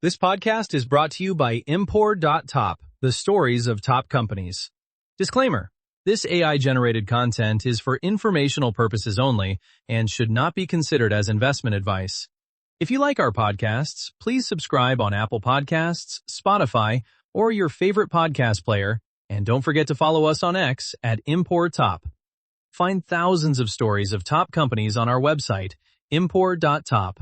This podcast is brought to you by Import.top, the stories of top companies. Disclaimer: this AI-generated content is for informational purposes only and should not be considered as investment advice. If you like our podcasts, please subscribe on Apple Podcasts, Spotify, or your favorite podcast player, and don't forget to follow us on X at Import.top. Find thousands of stories of top companies on our website, Import.top.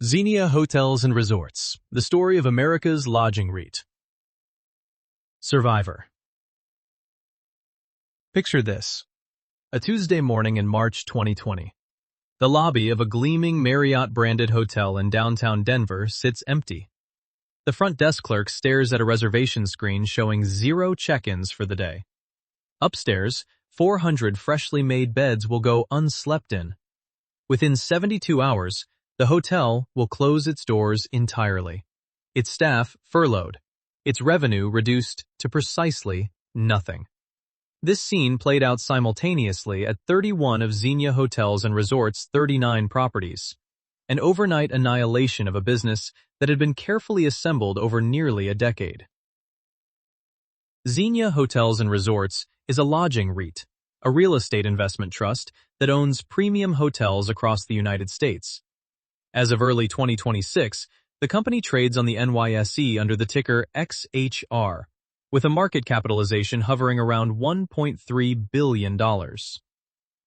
Xenia Hotels and Resorts, the story of America's lodging REIT. Survivor. Picture this. A Tuesday morning in March 2020. The lobby of a gleaming Marriott-branded hotel in downtown Denver sits empty. The front desk clerk stares at a reservation screen showing 0 check-ins for the day. Upstairs, 400 freshly made beds will go unslept in. Within 72 hours, the hotel will close its doors entirely. Its staff furloughed. Its revenue reduced to precisely nothing. This scene played out simultaneously at 31 of Xenia Hotels and Resorts' 39 properties. An overnight annihilation of a business that had been carefully assembled over nearly a decade. Xenia Hotels and Resorts is a lodging REIT, a real estate investment trust that owns premium hotels across the United States. As of early 2026, the company trades on the NYSE under the ticker XHR, with a market capitalization hovering around $1.3 billion.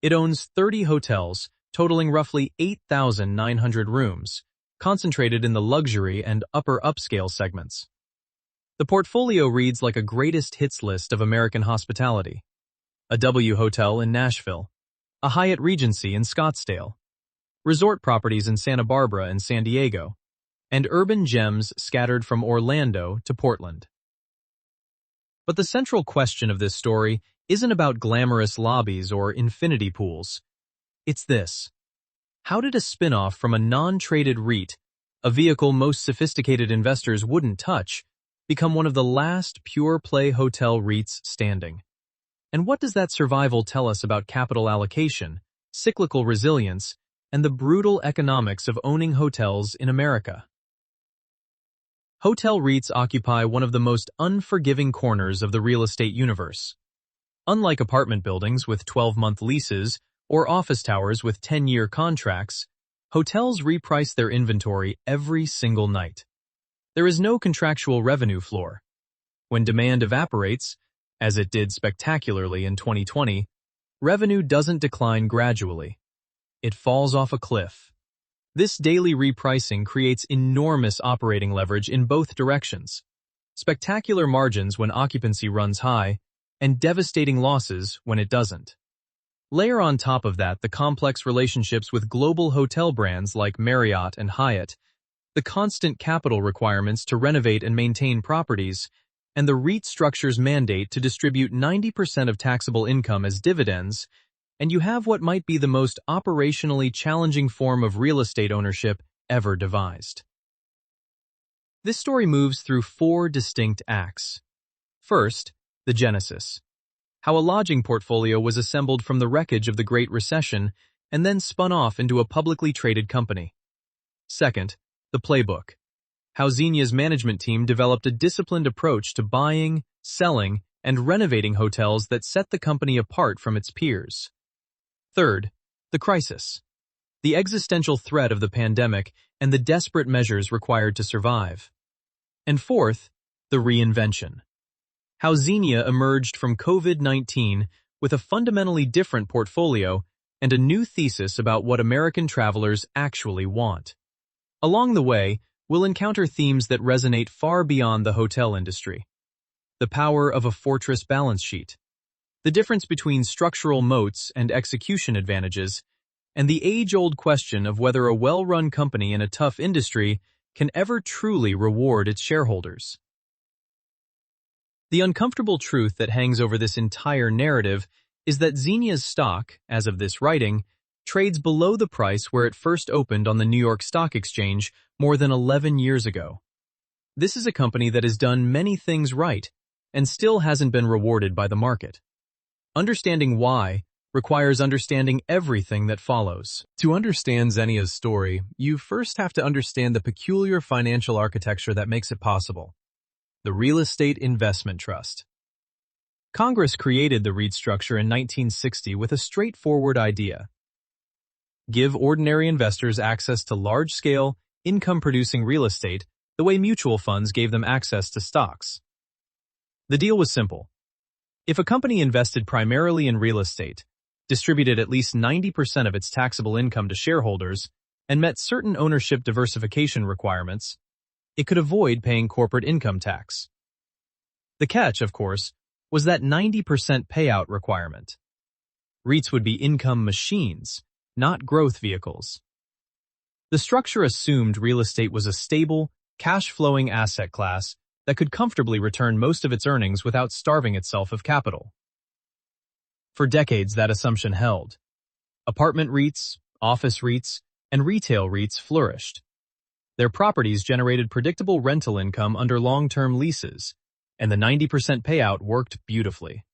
It owns 30 hotels, totaling roughly 8,900 rooms, concentrated in the luxury and upper upscale segments. The portfolio reads like a greatest hits list of American hospitality. A W Hotel in Nashville, a Hyatt Regency in Scottsdale, resort properties in Santa Barbara and San Diego, and urban gems scattered from Orlando to Portland. But the central question of this story isn't about glamorous lobbies or infinity pools. It's this. How did a spinoff from a non-traded REIT, a vehicle most sophisticated investors wouldn't touch, become one of the last pure-play hotel REITs standing? And what does that survival tell us about capital allocation, cyclical resilience, and the brutal economics of owning hotels in America? Hotel REITs occupy one of the most unforgiving corners of the real estate universe. Unlike apartment buildings with 12-month leases or office towers with 10-year contracts, hotels reprice their inventory every single night. There is no contractual revenue floor. When demand evaporates, as it did spectacularly in 2020, revenue doesn't decline gradually. It falls off a cliff. This daily repricing creates enormous operating leverage in both directions. Spectacular margins when occupancy runs high, and devastating losses when it doesn't. Layer on top of that the complex relationships with global hotel brands like Marriott and Hyatt, the constant capital requirements to renovate and maintain properties, and the REIT structure's mandate to distribute 90% of taxable income as dividends, and you have what might be the most operationally challenging form of real estate ownership ever devised. This story moves through 4 distinct acts. First, the genesis. How a lodging portfolio was assembled from the wreckage of the Great Recession and then spun off into a publicly traded company. Second, the playbook. How Xenia's management team developed a disciplined approach to buying, selling, and renovating hotels that set the company apart from its peers. Third, the crisis. The existential threat of the pandemic and the desperate measures required to survive. And fourth, the reinvention. How Xenia emerged from COVID-19 with a fundamentally different portfolio and a new thesis about what American travelers actually want. Along the way, we'll encounter themes that resonate far beyond the hotel industry. The power of a fortress balance sheet, the difference between structural moats and execution advantages, and the age-old question of whether a well-run company in a tough industry can ever truly reward its shareholders. The uncomfortable truth that hangs over this entire narrative is that Xenia's stock, as of this writing, trades below the price where it first opened on the New York Stock Exchange more than 11 years ago. This is a company that has done many things right and still hasn't been rewarded by the market. Understanding why requires understanding everything that follows. To understand Xenia's story, you first have to understand the peculiar financial architecture that makes it possible. The Real Estate Investment Trust. Congress created the REIT structure in 1960 with a straightforward idea. Give ordinary investors access to large-scale, income-producing real estate the way mutual funds gave them access to stocks. The deal was simple. If a company invested primarily in real estate, distributed at least 90% of its taxable income to shareholders, and met certain ownership diversification requirements, it could avoid paying corporate income tax. The catch, of course, was that 90% payout requirement. REITs would be income machines, not growth vehicles. The structure assumed real estate was a stable, cash-flowing asset class that could comfortably return most of its earnings without starving itself of capital. For decades, that assumption held. Apartment REITs, office REITs, and retail REITs flourished. Their properties generated predictable rental income under long-term leases, and the 90% payout worked beautifully.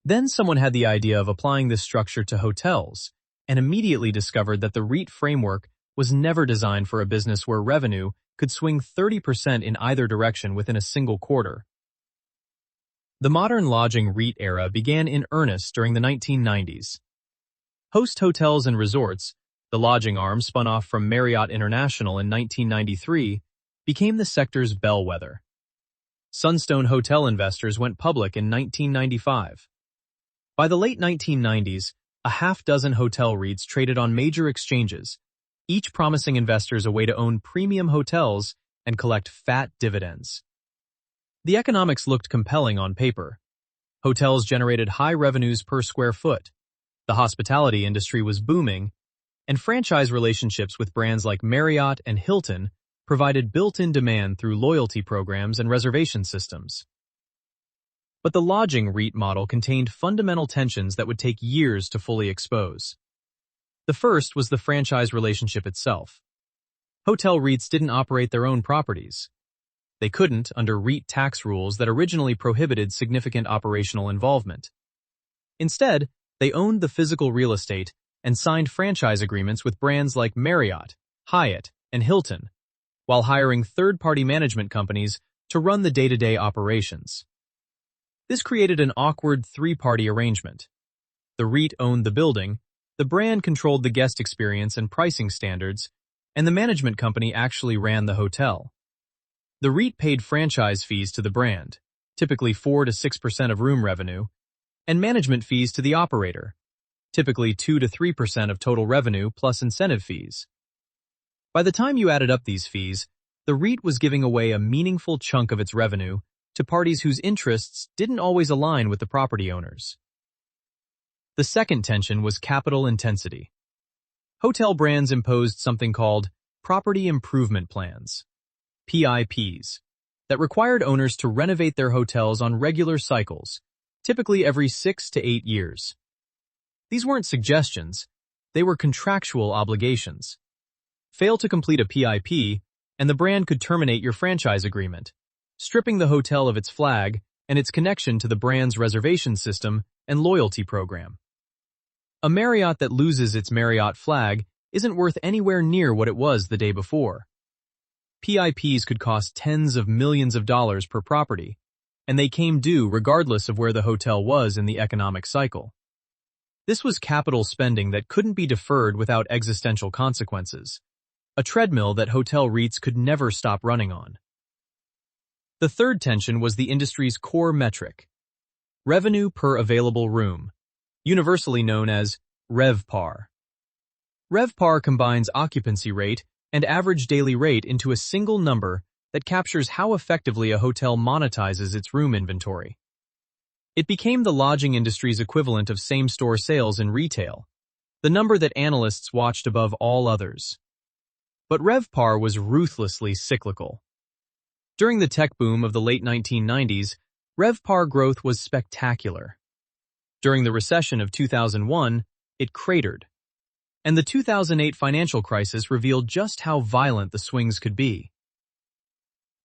Then someone had the idea of applying this structure to hotels, and immediately discovered that the REIT framework was never designed for a business where revenue could swing 30% in either direction within a single quarter. The modern lodging REIT era began in earnest during the 1990s. Host Hotels and Resorts, the lodging arm spun off from Marriott International in 1993, became the sector's bellwether. Sunstone Hotel Investors went public in 1995. By the late 1990s, a half-dozen hotel REITs traded on major exchanges, each promising investors a way to own premium hotels and collect fat dividends. The economics looked compelling on paper. Hotels generated high revenues per square foot, the hospitality industry was booming, and franchise relationships with brands like Marriott and Hilton provided built-in demand through loyalty programs and reservation systems. But the lodging REIT model contained fundamental tensions that would take years to fully expose. The first was the franchise relationship itself. Hotel REITs didn't operate their own properties. They couldn't under REIT tax rules that originally prohibited significant operational involvement. Instead, they owned the physical real estate and signed franchise agreements with brands like Marriott, Hyatt, and Hilton, while hiring third-party management companies to run the day-to-day operations. This created an awkward three-party arrangement. The REIT owned the building, the brand controlled the guest experience and pricing standards, and the management company actually ran the hotel. The REIT paid franchise fees to the brand, typically 4 to 6% of room revenue, and management fees to the operator, typically 2 to 3% of total revenue plus incentive fees. By the time you added up these fees, the REIT was giving away a meaningful chunk of its revenue to parties whose interests didn't always align with the property owners. The second tension was capital intensity. Hotel brands imposed something called property improvement plans, PIPs, that required owners to renovate their hotels on regular cycles, typically every 6 to 8 years. These weren't suggestions, they were contractual obligations. Fail to complete a PIP, and the brand could terminate your franchise agreement, stripping the hotel of its flag and its connection to the brand's reservation system and loyalty program. A Marriott that loses its Marriott flag isn't worth anywhere near what it was the day before. PIPs could cost tens of millions of dollars per property, and they came due regardless of where the hotel was in the economic cycle. This was capital spending that couldn't be deferred without existential consequences, a treadmill that hotel REITs could never stop running on. The third tension was the industry's core metric, revenue per available room, universally known as RevPAR. RevPAR combines occupancy rate and average daily rate into a single number that captures how effectively a hotel monetizes its room inventory. It became the lodging industry's equivalent of same-store sales in retail, the number that analysts watched above all others. But RevPAR was ruthlessly cyclical. During the tech boom of the late 1990s, RevPAR growth was spectacular. During the recession of 2001, it cratered. And the 2008 financial crisis revealed just how violent the swings could be.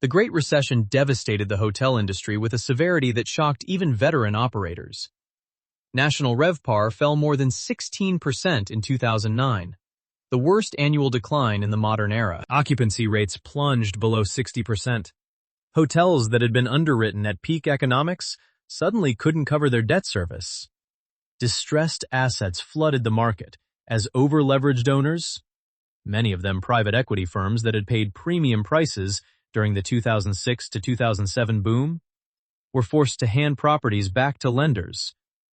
The Great Recession devastated the hotel industry with a severity that shocked even veteran operators. National RevPAR fell more than 16% in 2009, the worst annual decline in the modern era. Occupancy rates plunged below 60%. Hotels that had been underwritten at peak economics suddenly couldn't cover their debt service. Distressed assets flooded the market as over-leveraged owners, many of them private equity firms that had paid premium prices during the 2006 to 2007 boom, were forced to hand properties back to lenders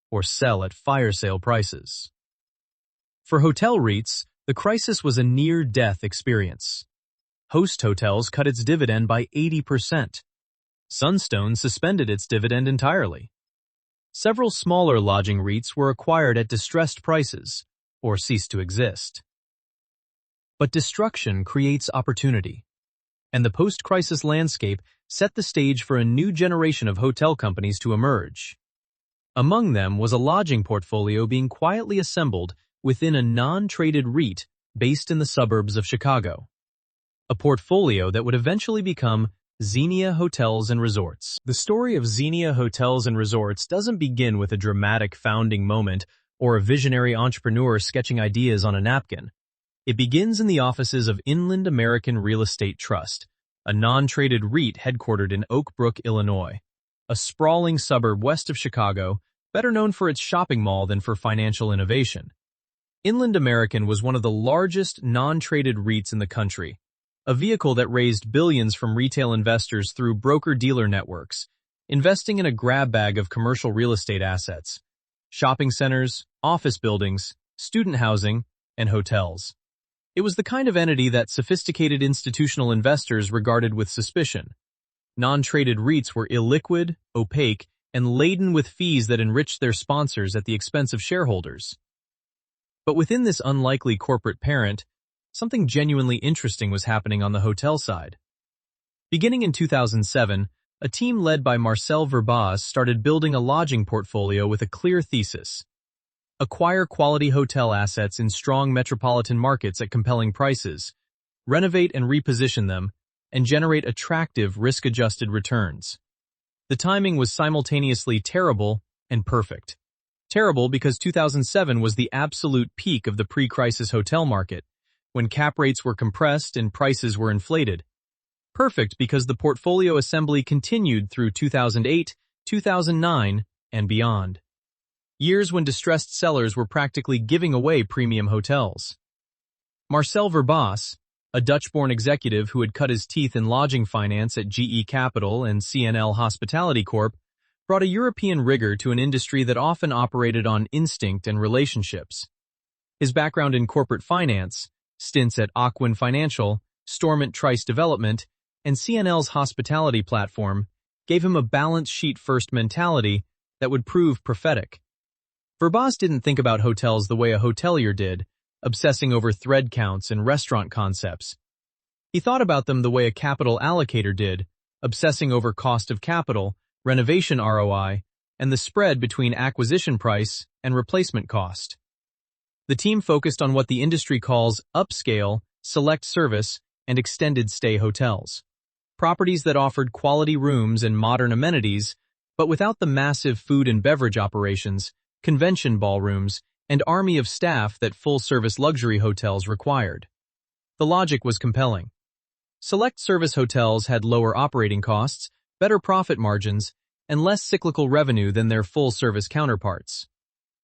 or sell at fire sale prices. For hotel REITs, The crisis was a near-death experience. Host Hotels cut its dividend by 80%. Sunstone suspended its dividend entirely. Several smaller lodging REITs were acquired at distressed prices, or ceased to exist. But destruction creates opportunity, and the post-crisis landscape set the stage for a new generation of hotel companies to emerge. Among them was a lodging portfolio being quietly assembled within a non-traded REIT based in the suburbs of Chicago. A portfolio that would eventually become Xenia Hotels and Resorts. The story of Xenia Hotels and Resorts doesn't begin with a dramatic founding moment or a visionary entrepreneur sketching ideas on a napkin. It begins in the offices of Inland American Real Estate Trust, a non-traded REIT headquartered in Oak Brook, Illinois, a sprawling suburb west of Chicago, better known for its shopping mall than for financial innovation. Inland American was one of the largest non-traded REITs in the country, a vehicle that raised billions from retail investors through broker-dealer networks, investing in a grab bag of commercial real estate assets, shopping centers, office buildings, student housing, and hotels. It was the kind of entity that sophisticated institutional investors regarded with suspicion. Non-traded REITs were illiquid, opaque, and laden with fees that enriched their sponsors at the expense of shareholders. But within this unlikely corporate parent, something genuinely interesting was happening on the hotel side. Beginning in 2007, a team led by Marcel Verbaz started building a lodging portfolio with a clear thesis: acquire quality hotel assets in strong metropolitan markets at compelling prices, renovate and reposition them, and generate attractive risk-adjusted returns. The timing was simultaneously terrible and perfect. Terrible because 2007 was the absolute peak of the pre-crisis hotel market, when cap rates were compressed and prices were inflated. Perfect because the portfolio assembly continued through 2008, 2009, and beyond. Years when distressed sellers were practically giving away premium hotels. Marcel Verbaz, a Dutch-born executive who had cut his teeth in lodging finance at GE Capital and CNL Hospitality Corp., brought a European rigor to an industry that often operated on instinct and relationships. His background in corporate finance, stints at Aquin Financial, Stormont Trice Development, and CNL's hospitality platform, gave him a balance sheet-first mentality that would prove prophetic. Verbaz didn't think about hotels the way a hotelier did, obsessing over thread counts and restaurant concepts. He thought about them the way a capital allocator did, obsessing over cost of capital, renovation ROI, and the spread between acquisition price and replacement cost. The team focused on what the industry calls upscale, select service, and extended stay hotels. Properties that offered quality rooms and modern amenities, but without the massive food and beverage operations, convention ballrooms, and army of staff that full-service luxury hotels required. The logic was compelling. Select service hotels had lower operating costs, better profit margins, and less cyclical revenue than their full-service counterparts.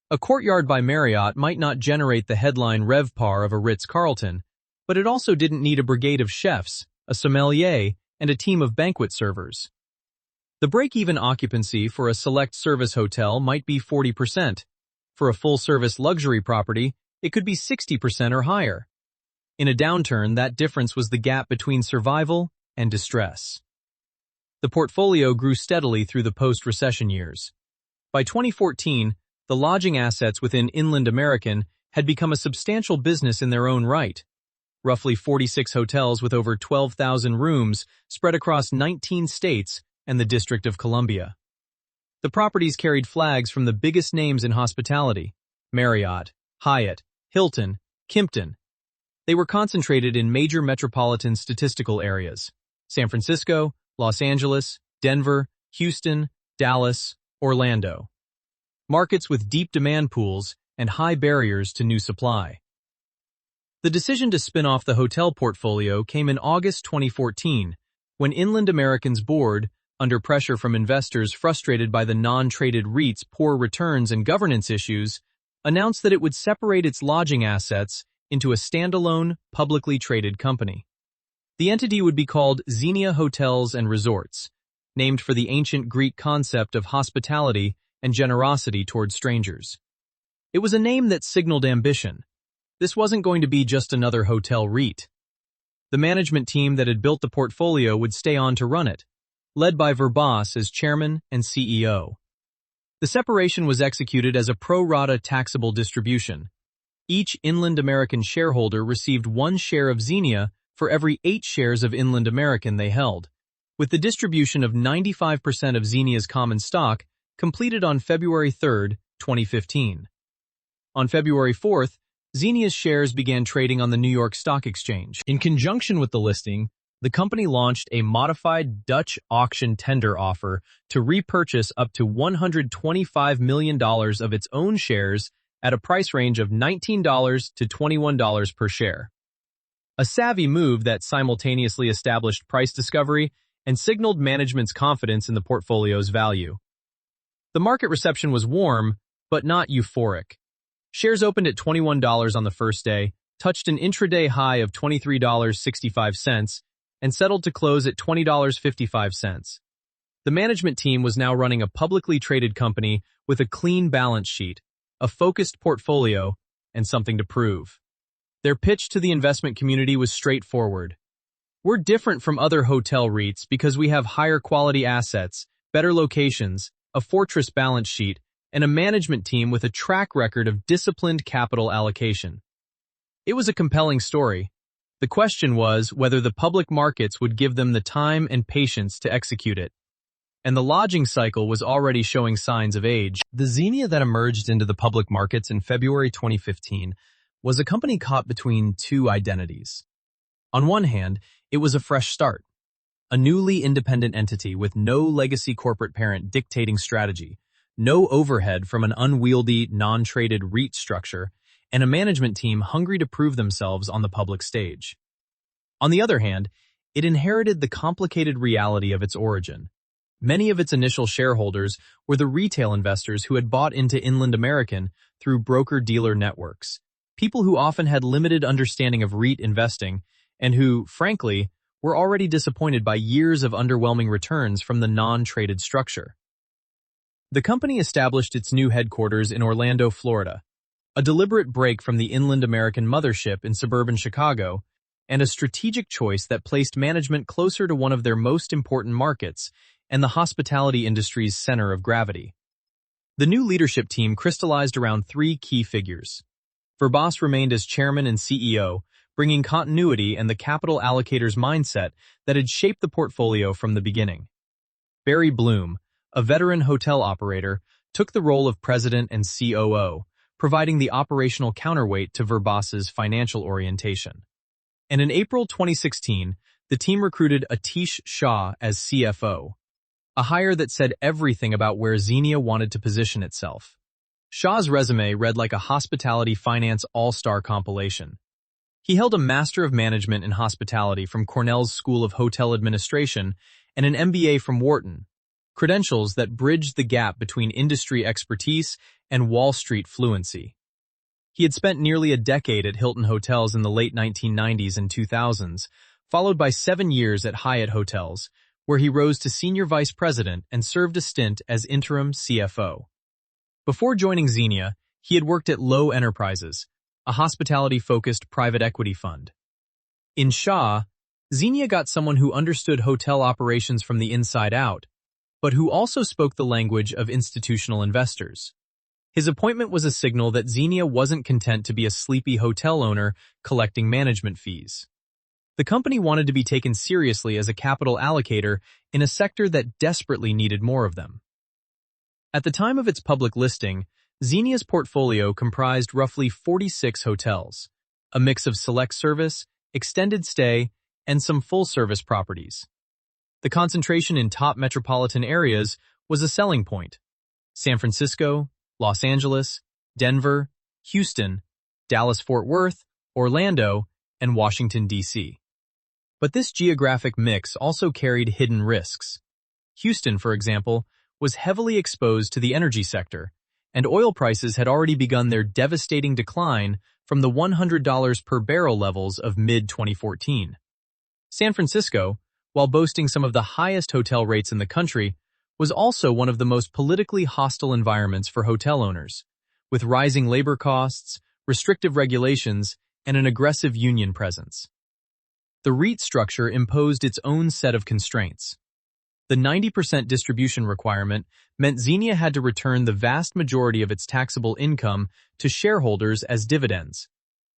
A Courtyard by Marriott might not generate the headline RevPAR of a Ritz-Carlton, but it also didn't need a brigade of chefs, a sommelier, and a team of banquet servers. The break-even occupancy for a select service hotel might be 40%. For a full-service luxury property, it could be 60% or higher. In a downturn, that difference was the gap between survival and distress. The portfolio grew steadily through the post-recession years. By 2014, the lodging assets within Inland American had become a substantial business in their own right. Roughly 46 hotels with over 12,000 rooms spread across 19 states and the District of Columbia. The properties carried flags from the biggest names in hospitality: Marriott, Hyatt, Hilton, Kimpton. They were concentrated in major metropolitan statistical areas: San Francisco, Los Angeles, Denver, Houston, Dallas, Orlando. Markets with deep demand pools and high barriers to new supply. The decision to spin off the hotel portfolio came in August 2014, when Inland American's board, under pressure from investors frustrated by the non-traded REIT's poor returns and governance issues, announced that it would separate its lodging assets into a standalone, publicly traded company. The entity would be called Xenia Hotels and Resorts, named for the ancient Greek concept of hospitality and generosity toward strangers. It was a name that signaled ambition. This wasn't going to be just another hotel REIT. The management team that had built the portfolio would stay on to run it, led by Verbas as chairman and CEO. The separation was executed as a pro rata taxable distribution. Each Inland American shareholder received 1 share of Xenia for every 8 shares of Inland American they held, with the distribution of 95% of Xenia's common stock completed on February 3, 2015. On February 4th, Xenia's shares began trading on the New York Stock Exchange. In conjunction with the listing, the company launched a modified Dutch auction tender offer to repurchase up to $125 million of its own shares at a price range of $19 to $21 per share. A savvy move that simultaneously established price discovery and signaled management's confidence in the portfolio's value. The market reception was warm, but not euphoric. Shares opened at $21 on the first day, touched an intraday high of $23.65, and settled to close at $20.55. The management team was now running a publicly traded company with a clean balance sheet, a focused portfolio, and something to prove. Their pitch to the investment community was straightforward. We're different from other hotel REITs because we have higher quality assets, better locations, a fortress balance sheet, and a management team with a track record of disciplined capital allocation. It was a compelling story. The question was whether the public markets would give them the time and patience to execute it. And the lodging cycle was already showing signs of age. The Xenia that emerged into the public markets in February 2015 was a company caught between 2 identities. On one hand, it was a fresh start, a newly independent entity with no legacy corporate parent dictating strategy, no overhead from an unwieldy, non-traded REIT structure, and a management team hungry to prove themselves on the public stage. On the other hand, it inherited the complicated reality of its origin. Many of its initial shareholders were the retail investors who had bought into Inland American through broker-dealer networks, people who often had limited understanding of REIT investing and who, frankly, were already disappointed by years of underwhelming returns from the non-traded structure. The company established its new headquarters in Orlando, Florida, a deliberate break from the Inland American mothership in suburban Chicago, and a strategic choice that placed management closer to one of their most important markets and the hospitality industry's center of gravity. The new leadership team crystallized around 3 key figures. Verbas remained as chairman and CEO, bringing continuity and the capital allocator's mindset that had shaped the portfolio from the beginning. Barry Bloom, a veteran hotel operator, took the role of president and COO, providing the operational counterweight to Verbas's financial orientation. And in April 2016, the team recruited Atish Shah as CFO, a hire that said everything about where Xenia wanted to position itself. Shah's resume read like a hospitality finance all-star compilation. He held a Master of Management in Hospitality from Cornell's School of Hotel Administration and an MBA from Wharton, credentials that bridged the gap between industry expertise and Wall Street fluency. He had spent nearly a decade at Hilton Hotels in the late 1990s and 2000s, followed by 7 years at Hyatt Hotels, where he rose to senior vice president and served a stint as interim CFO. Before joining Xenia, he had worked at Lowe Enterprises, a hospitality-focused private equity fund. In Shah, Xenia got someone who understood hotel operations from the inside out, but who also spoke the language of institutional investors. His appointment was a signal that Xenia wasn't content to be a sleepy hotel owner collecting management fees. The company wanted to be taken seriously as a capital allocator in a sector that desperately needed more of them. At the time of its public listing, Xenia's portfolio comprised roughly 46 hotels, a mix of select service, extended stay, and some full-service properties. The concentration in top metropolitan areas was a selling point: San Francisco, Los Angeles, Denver, Houston, Dallas-Fort Worth, Orlando, and Washington, D.C. But this geographic mix also carried hidden risks. Houston, for example, was heavily exposed to the energy sector, and oil prices had already begun their devastating decline from the $100 per barrel levels of mid-2014. San Francisco, while boasting some of the highest hotel rates in the country, was also one of the most politically hostile environments for hotel owners, with rising labor costs, restrictive regulations, and an aggressive union presence. The REIT structure imposed its own set of constraints. The 90% distribution requirement meant Xenia had to return the vast majority of its taxable income to shareholders as dividends,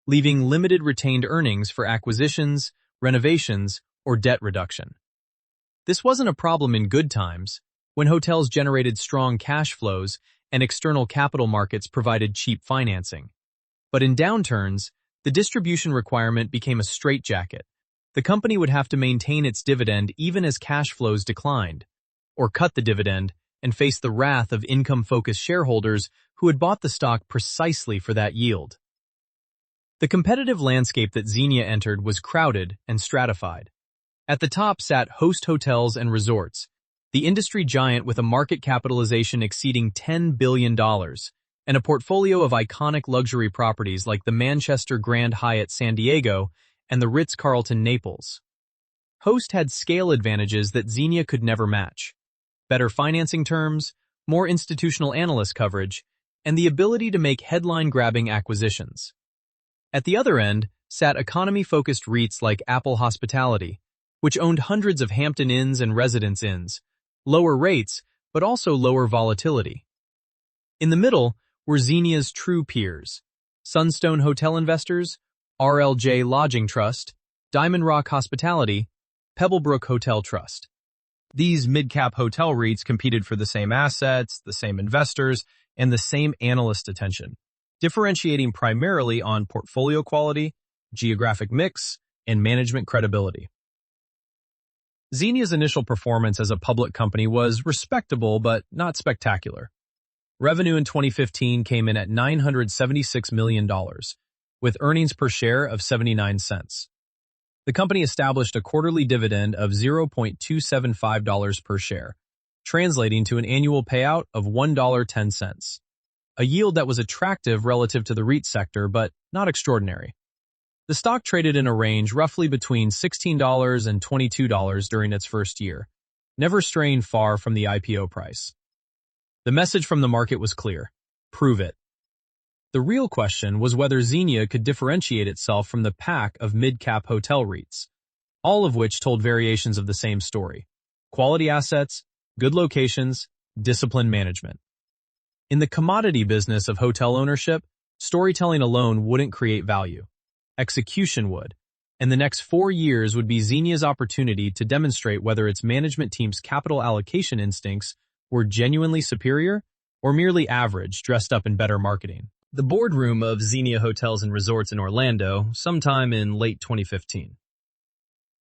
leaving limited retained earnings for acquisitions, renovations, or debt reduction. This wasn't a problem in good times, when hotels generated strong cash flows and external capital markets provided cheap financing. But in downturns, the distribution requirement became a straitjacket. The company would have to maintain its dividend even as cash flows declined, or cut the dividend and face the wrath of income-focused shareholders who had bought the stock precisely for that yield. The competitive landscape that Xenia entered was crowded and stratified. At the top sat Host Hotels and Resorts, the industry giant with a market capitalization exceeding $10 billion, and a portfolio of iconic luxury properties like the Manchester Grand Hyatt San Diego and the Ritz-Carlton Naples. Host had scale advantages that Xenia could never match: better financing terms, more institutional analyst coverage, and the ability to make headline-grabbing acquisitions. At the other end sat economy-focused REITs like Apple Hospitality, which owned hundreds of Hampton Inns and Residence Inns, lower rates, but also lower volatility. In the middle were Xenia's true peers: Sunstone Hotel Investors, RLJ Lodging Trust, Diamond Rock Hospitality, Pebblebrook Hotel Trust. These mid-cap hotel REITs competed for the same assets, the same investors, and the same analyst attention, differentiating primarily on portfolio quality, geographic mix, and management credibility. Xenia's initial performance as a public company was respectable but not spectacular. Revenue in 2015 came in at $976 million, with earnings per share of 79 cents. The company established a quarterly dividend of $0.275 per share, translating to an annual payout of $1.10, a yield that was attractive relative to the REIT sector but not extraordinary. The stock traded in a range roughly between $16 and $22 during its first year, never straying far from the IPO price. The message from the market was clear: prove it. The real question was whether Xenia could differentiate itself from the pack of mid-cap hotel REITs, all of which told variations of the same story: quality assets, good locations, disciplined management. In the commodity business of hotel ownership, storytelling alone wouldn't create value. Execution would, and the next 4 years would be Xenia's opportunity to demonstrate whether its management team's capital allocation instincts were genuinely superior or merely average dressed up in better marketing. The boardroom of Xenia Hotels and Resorts in Orlando, sometime in late 2015.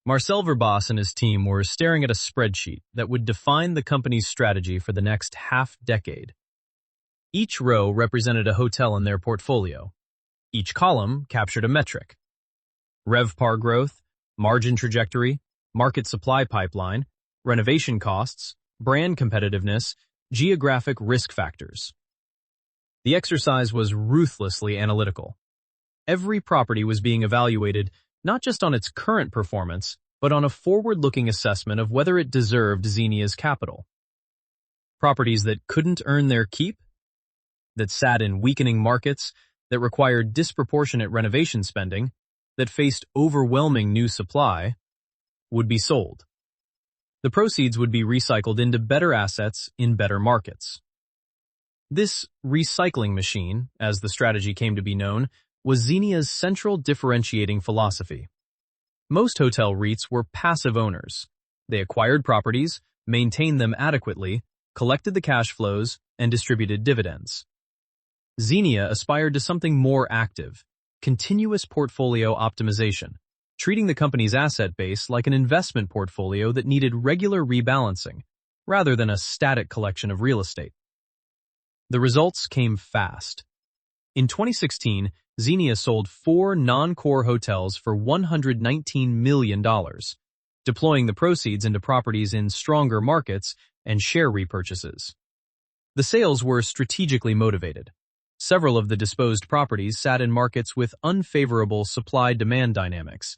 Marcel Verbaas and his team were staring at a spreadsheet that would define the company's strategy for the next half-decade. Each row represented a hotel in their portfolio. Each column captured a metric: RevPAR growth, margin trajectory, market supply pipeline, renovation costs, brand competitiveness, geographic risk factors. The exercise was ruthlessly analytical. Every property was being evaluated not just on its current performance, but on a forward-looking assessment of whether it deserved Xenia's capital. Properties that couldn't earn their keep, that sat in weakening markets, that required disproportionate renovation spending, that faced overwhelming new supply, would be sold. The proceeds would be recycled into better assets in better markets. This recycling machine, as the strategy came to be known, was Xenia's central differentiating philosophy. Most hotel REITs were passive owners. They acquired properties, maintained them adequately, collected the cash flows, and distributed dividends. Xenia aspired to something more active: continuous portfolio optimization, treating the company's asset base like an investment portfolio that needed regular rebalancing, rather than a static collection of real estate. The results came fast. In 2016, Xenia sold 4 non-core hotels for $119 million, deploying the proceeds into properties in stronger markets and share repurchases. The sales were strategically motivated. Several of the disposed properties sat in markets with unfavorable supply-demand dynamics,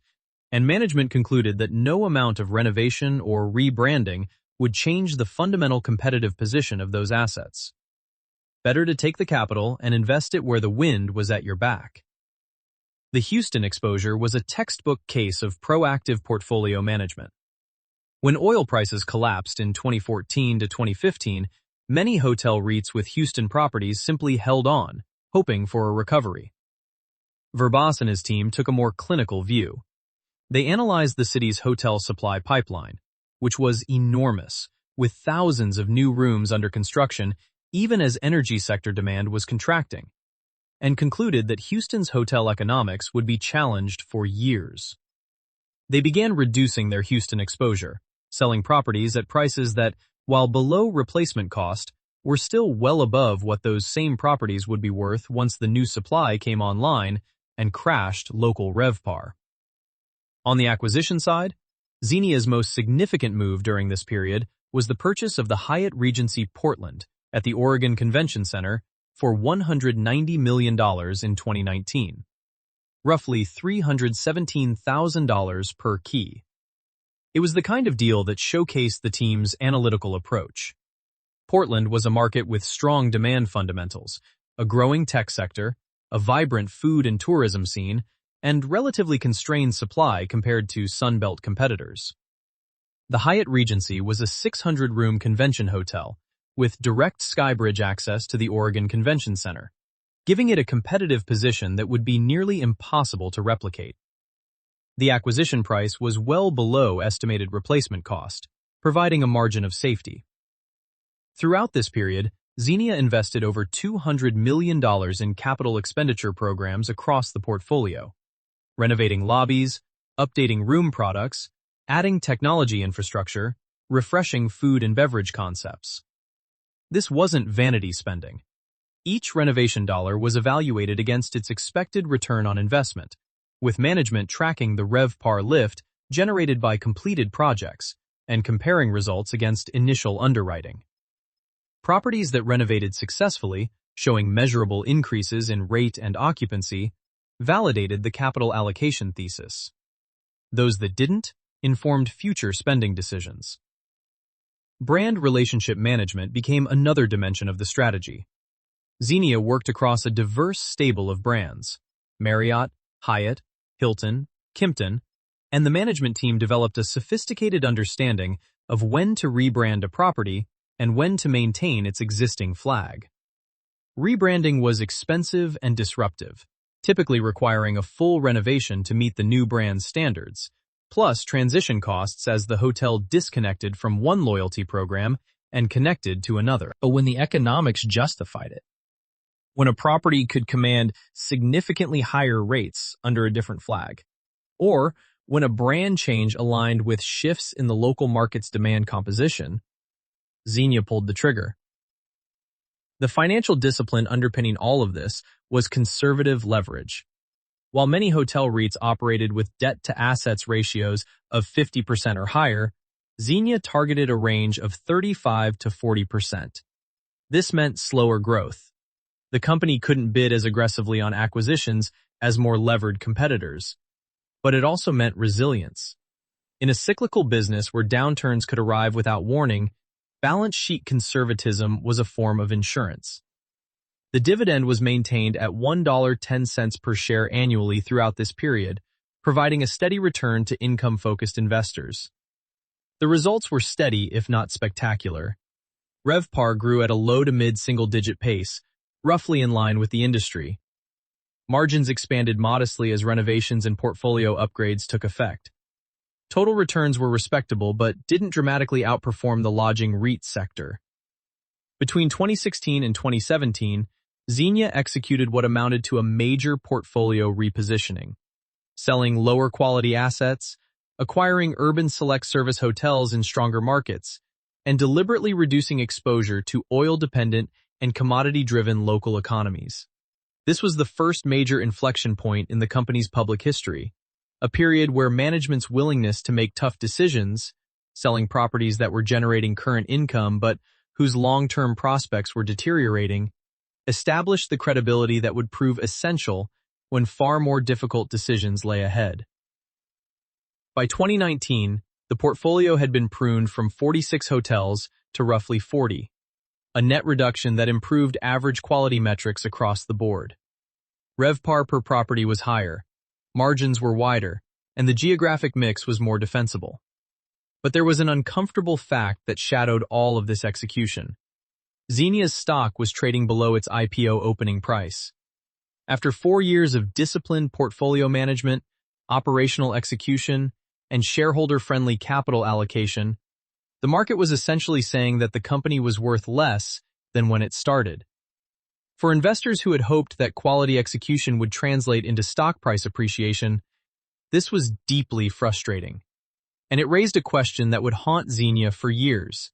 and management concluded that no amount of renovation or rebranding would change the fundamental competitive position of those assets. Better to take the capital and invest it where the wind was at your back. The Houston exposure was a textbook case of proactive portfolio management. When oil prices collapsed in 2014 to 2015, many hotel REITs with Houston properties simply held on, hoping for a recovery. Verbas and his team took a more clinical view. They analyzed the city's hotel supply pipeline, which was enormous, with thousands of new rooms under construction even as energy sector demand was contracting, and concluded that Houston's hotel economics would be challenged for years. They began reducing their Houston exposure, selling properties at prices that, while below replacement cost, were still well above what those same properties would be worth once the new supply came online and crashed local RevPAR. On the acquisition side, Xenia's most significant move during this period was the purchase of the Hyatt Regency Portland at the Oregon Convention Center for $190 million in 2019, roughly $317,000 per key. It was the kind of deal that showcased the team's analytical approach. Portland was a market with strong demand fundamentals, a growing tech sector, a vibrant food and tourism scene, and relatively constrained supply compared to Sunbelt competitors. The Hyatt Regency was a 600-room convention hotel with direct skybridge access to the Oregon Convention Center, giving it a competitive position that would be nearly impossible to replicate. The acquisition price was well below estimated replacement cost, providing a margin of safety. Throughout this period, Xenia invested over $200 million in capital expenditure programs across the portfolio, renovating lobbies, updating room products, adding technology infrastructure, refreshing food and beverage concepts. This wasn't vanity spending. Each renovation dollar was evaluated against its expected return on investment, with management tracking the RevPAR lift generated by completed projects and comparing results against initial underwriting. Properties that renovated successfully, showing measurable increases in rate and occupancy, validated the capital allocation thesis. Those that didn't informed future spending decisions. Brand relationship management became another dimension of the strategy. Xenia worked across a diverse stable of brands: Marriott, Hyatt, Hilton, Kimpton, and the management team developed a sophisticated understanding of when to rebrand a property and when to maintain its existing flag. Rebranding was expensive and disruptive, typically requiring a full renovation to meet the new brand's standards, plus transition costs as the hotel disconnected from one loyalty program and connected to another. But when the economics justified it, when a property could command significantly higher rates under a different flag, or when a brand change aligned with shifts in the local market's demand composition, Xenia pulled the trigger. The financial discipline underpinning all of this was conservative leverage. While many hotel REITs operated with debt-to-assets ratios of 50% or higher, Xenia targeted a range of 35 to 40%. This meant slower growth. The company couldn't bid as aggressively on acquisitions as more levered competitors, but it also meant resilience. In a cyclical business where downturns could arrive without warning, balance sheet conservatism was a form of insurance. The dividend was maintained at $1.10 per share annually throughout this period, providing a steady return to income-focused investors. The results were steady, if not spectacular. RevPAR grew at a low to mid-single-digit pace, roughly in line with the industry. Margins expanded modestly as renovations and portfolio upgrades took effect. Total returns were respectable but didn't dramatically outperform the lodging REIT sector. Between 2016 and 2017, Xenia executed what amounted to a major portfolio repositioning, selling lower-quality assets, acquiring urban select service hotels in stronger markets, and deliberately reducing exposure to oil-dependent and commodity-driven local economies. This was the first major inflection point in the company's public history, a period where management's willingness to make tough decisions, selling properties that were generating current income but whose long-term prospects were deteriorating, established the credibility that would prove essential when far more difficult decisions lay ahead. By 2019, the portfolio had been pruned from 46 hotels to roughly 40, a net reduction that improved average quality metrics across the board. RevPAR per property was higher, margins were wider, and the geographic mix was more defensible. But there was an uncomfortable fact that shadowed all of this execution. Xenia's stock was trading below its IPO opening price. After 4 years of disciplined portfolio management, operational execution, and shareholder-friendly capital allocation, the market was essentially saying that the company was worth less than when it started. For investors who had hoped that quality execution would translate into stock price appreciation, this was deeply frustrating, and it raised a question that would haunt Xenia for years.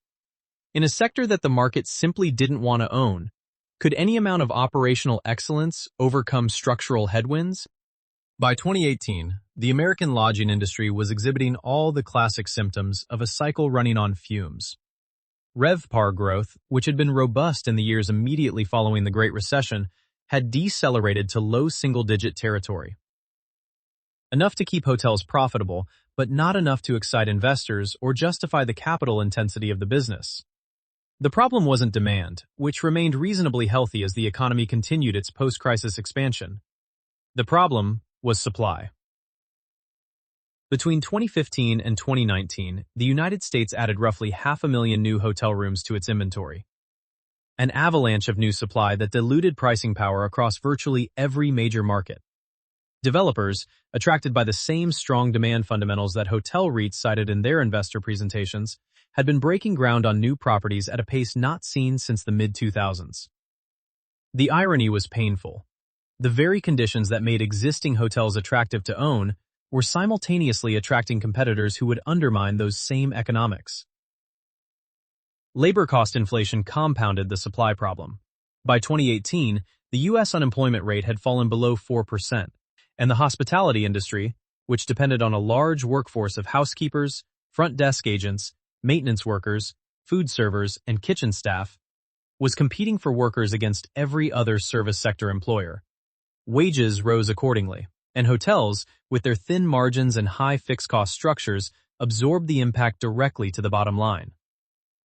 In a sector that the market simply didn't want to own, could any amount of operational excellence overcome structural headwinds? By 2018, the American lodging industry was exhibiting all the classic symptoms of a cycle running on fumes. RevPAR growth, which had been robust in the years immediately following the Great Recession, had decelerated to low single-digit territory. Enough to keep hotels profitable, but not enough to excite investors or justify the capital intensity of the business. The problem wasn't demand, which remained reasonably healthy as the economy continued its post-crisis expansion. The problem was supply. Between 2015 and 2019, the United States added roughly 500,000 new hotel rooms to its inventory. An avalanche of new supply that diluted pricing power across virtually every major market. Developers, attracted by the same strong demand fundamentals that hotel REITs cited in their investor presentations, had been breaking ground on new properties at a pace not seen since the mid-2000s. The irony was painful. The very conditions that made existing hotels attractive to own were simultaneously attracting competitors who would undermine those same economics. Labor cost inflation compounded the supply problem. By 2018, the U.S. unemployment rate had fallen below 4%, and the hospitality industry, which depended on a large workforce of housekeepers, front desk agents, maintenance workers, food servers, and kitchen staff, was competing for workers against every other service sector employer. Wages rose accordingly, and hotels, with their thin margins and high fixed cost structures, absorbed the impact directly to the bottom line.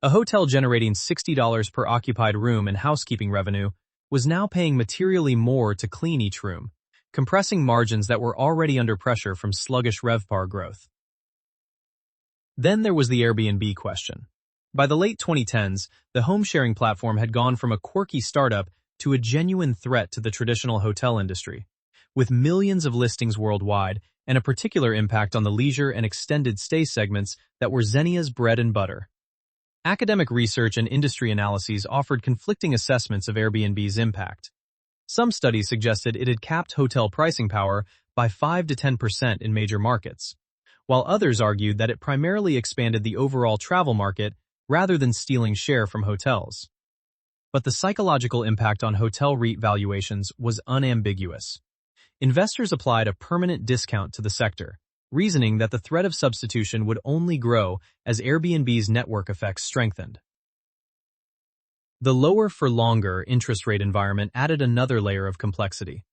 A hotel generating $60 per occupied room in housekeeping revenue was now paying materially more to clean each room, compressing margins that were already under pressure from sluggish RevPAR growth. Then there was the Airbnb question. By the late 2010s, the home-sharing platform had gone from a quirky startup to a genuine threat to the traditional hotel industry, with millions of listings worldwide and a particular impact on the leisure and extended stay segments that were Xenia's bread and butter. Academic research and industry analyses offered conflicting assessments of Airbnb's impact. Some studies suggested it had capped hotel pricing power by 5 to 10% in major markets, while others argued that it primarily expanded the overall travel market rather than stealing share from hotels. But the psychological impact on hotel REIT valuations was unambiguous. Investors applied a permanent discount to the sector, reasoning that the threat of substitution would only grow as Airbnb's network effects strengthened. The lower-for-longer interest rate environment added another layer of complexity.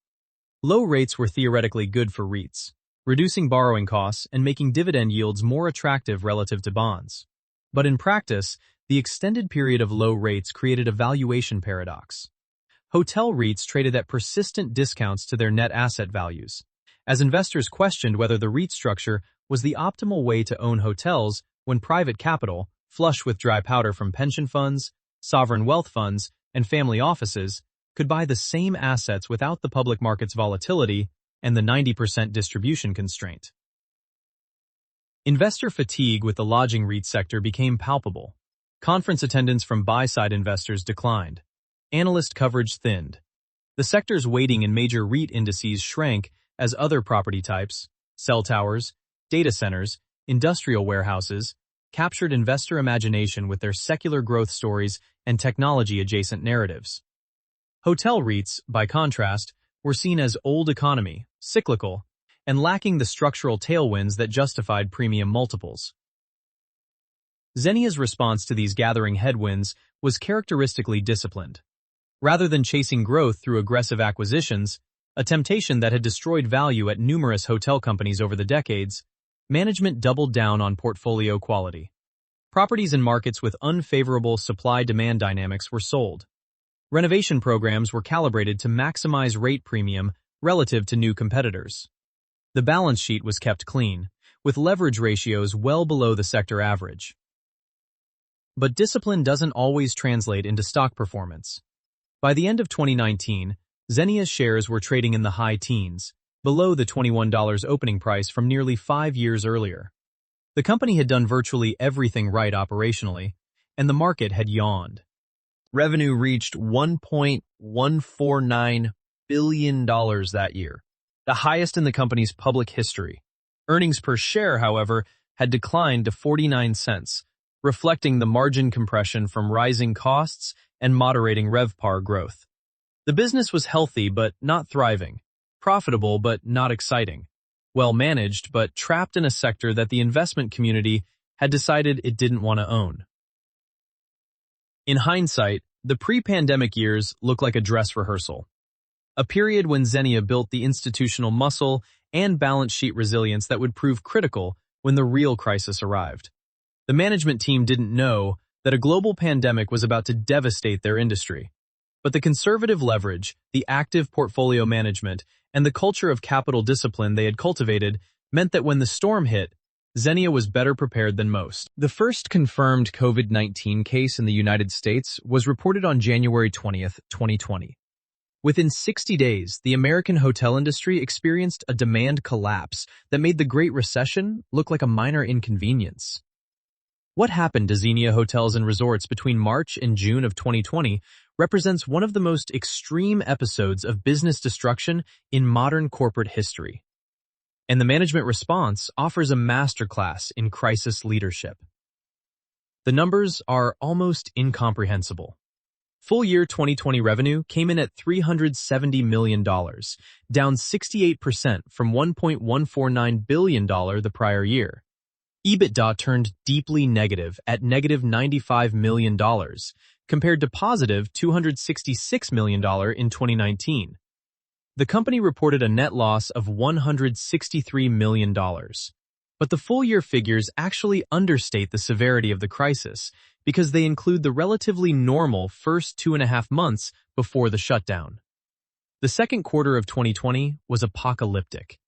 Low rates were theoretically good for REITs, reducing borrowing costs and making dividend yields more attractive relative to bonds. But in practice, the extended period of low rates created a valuation paradox. Hotel REITs traded at persistent discounts to their net asset values, as investors questioned whether the REIT structure was the optimal way to own hotels when private capital, flush with dry powder from pension funds, sovereign wealth funds, and family offices, could buy the same assets without the public market's volatility and the 90% distribution constraint. Investor fatigue with the lodging REIT sector became palpable. Conference attendance from buy-side investors declined. Analyst coverage thinned. The sector's weighting in major REIT indices shrank as other property types, cell towers, data centers, industrial warehouses, captured investor imagination with their secular growth stories and technology-adjacent narratives. Hotel REITs, by contrast, were seen as old economy, cyclical, and lacking the structural tailwinds that justified premium multiples. Xenia's response to these gathering headwinds was characteristically disciplined. Rather than chasing growth through aggressive acquisitions, a temptation that had destroyed value at numerous hotel companies over the decades, management doubled down on portfolio quality. Properties in markets with unfavorable supply-demand dynamics were sold. Renovation programs were calibrated to maximize rate premium relative to new competitors. The balance sheet was kept clean, with leverage ratios well below the sector average. But discipline doesn't always translate into stock performance. By the end of 2019, Xenia's shares were trading in the high teens, below the $21 opening price from nearly 5 years earlier. The company had done virtually everything right operationally, and the market had yawned. Revenue reached $1.149 billion that year, the highest in the company's public history. Earnings per share, however, had declined to 49 cents, reflecting the margin compression from rising costs and moderating RevPAR growth. The business was healthy but not thriving, profitable but not exciting, well-managed but trapped in a sector that the investment community had decided it didn't want to own. In hindsight, the pre-pandemic years look like a dress rehearsal, a period when Xenia built the institutional muscle and balance sheet resilience that would prove critical when the real crisis arrived. The management team didn't know that a global pandemic was about to devastate their industry. But the conservative leverage, the active portfolio management, and the culture of capital discipline they had cultivated meant that when the storm hit, Xenia was better prepared than most. The first confirmed COVID-19 case in the United States was reported on January 20th, 2020. Within 60 days, the American hotel industry experienced a demand collapse that made the Great Recession look like a minor inconvenience. What happened to Xenia Hotels and Resorts between March and June of 2020 represents one of the most extreme episodes of business destruction in modern corporate history. And the management response offers a masterclass in crisis leadership. The numbers are almost incomprehensible. Full year 2020 revenue came in at $370 million, down 68% from $1.149 billion the prior year. EBITDA turned deeply negative at negative $95 million, compared to positive $266 million in 2019. The company reported a net loss of $163 million. But the full-year figures actually understate the severity of the crisis because they include the relatively normal first 2.5 months before the shutdown. The second quarter of 2020 was apocalyptic.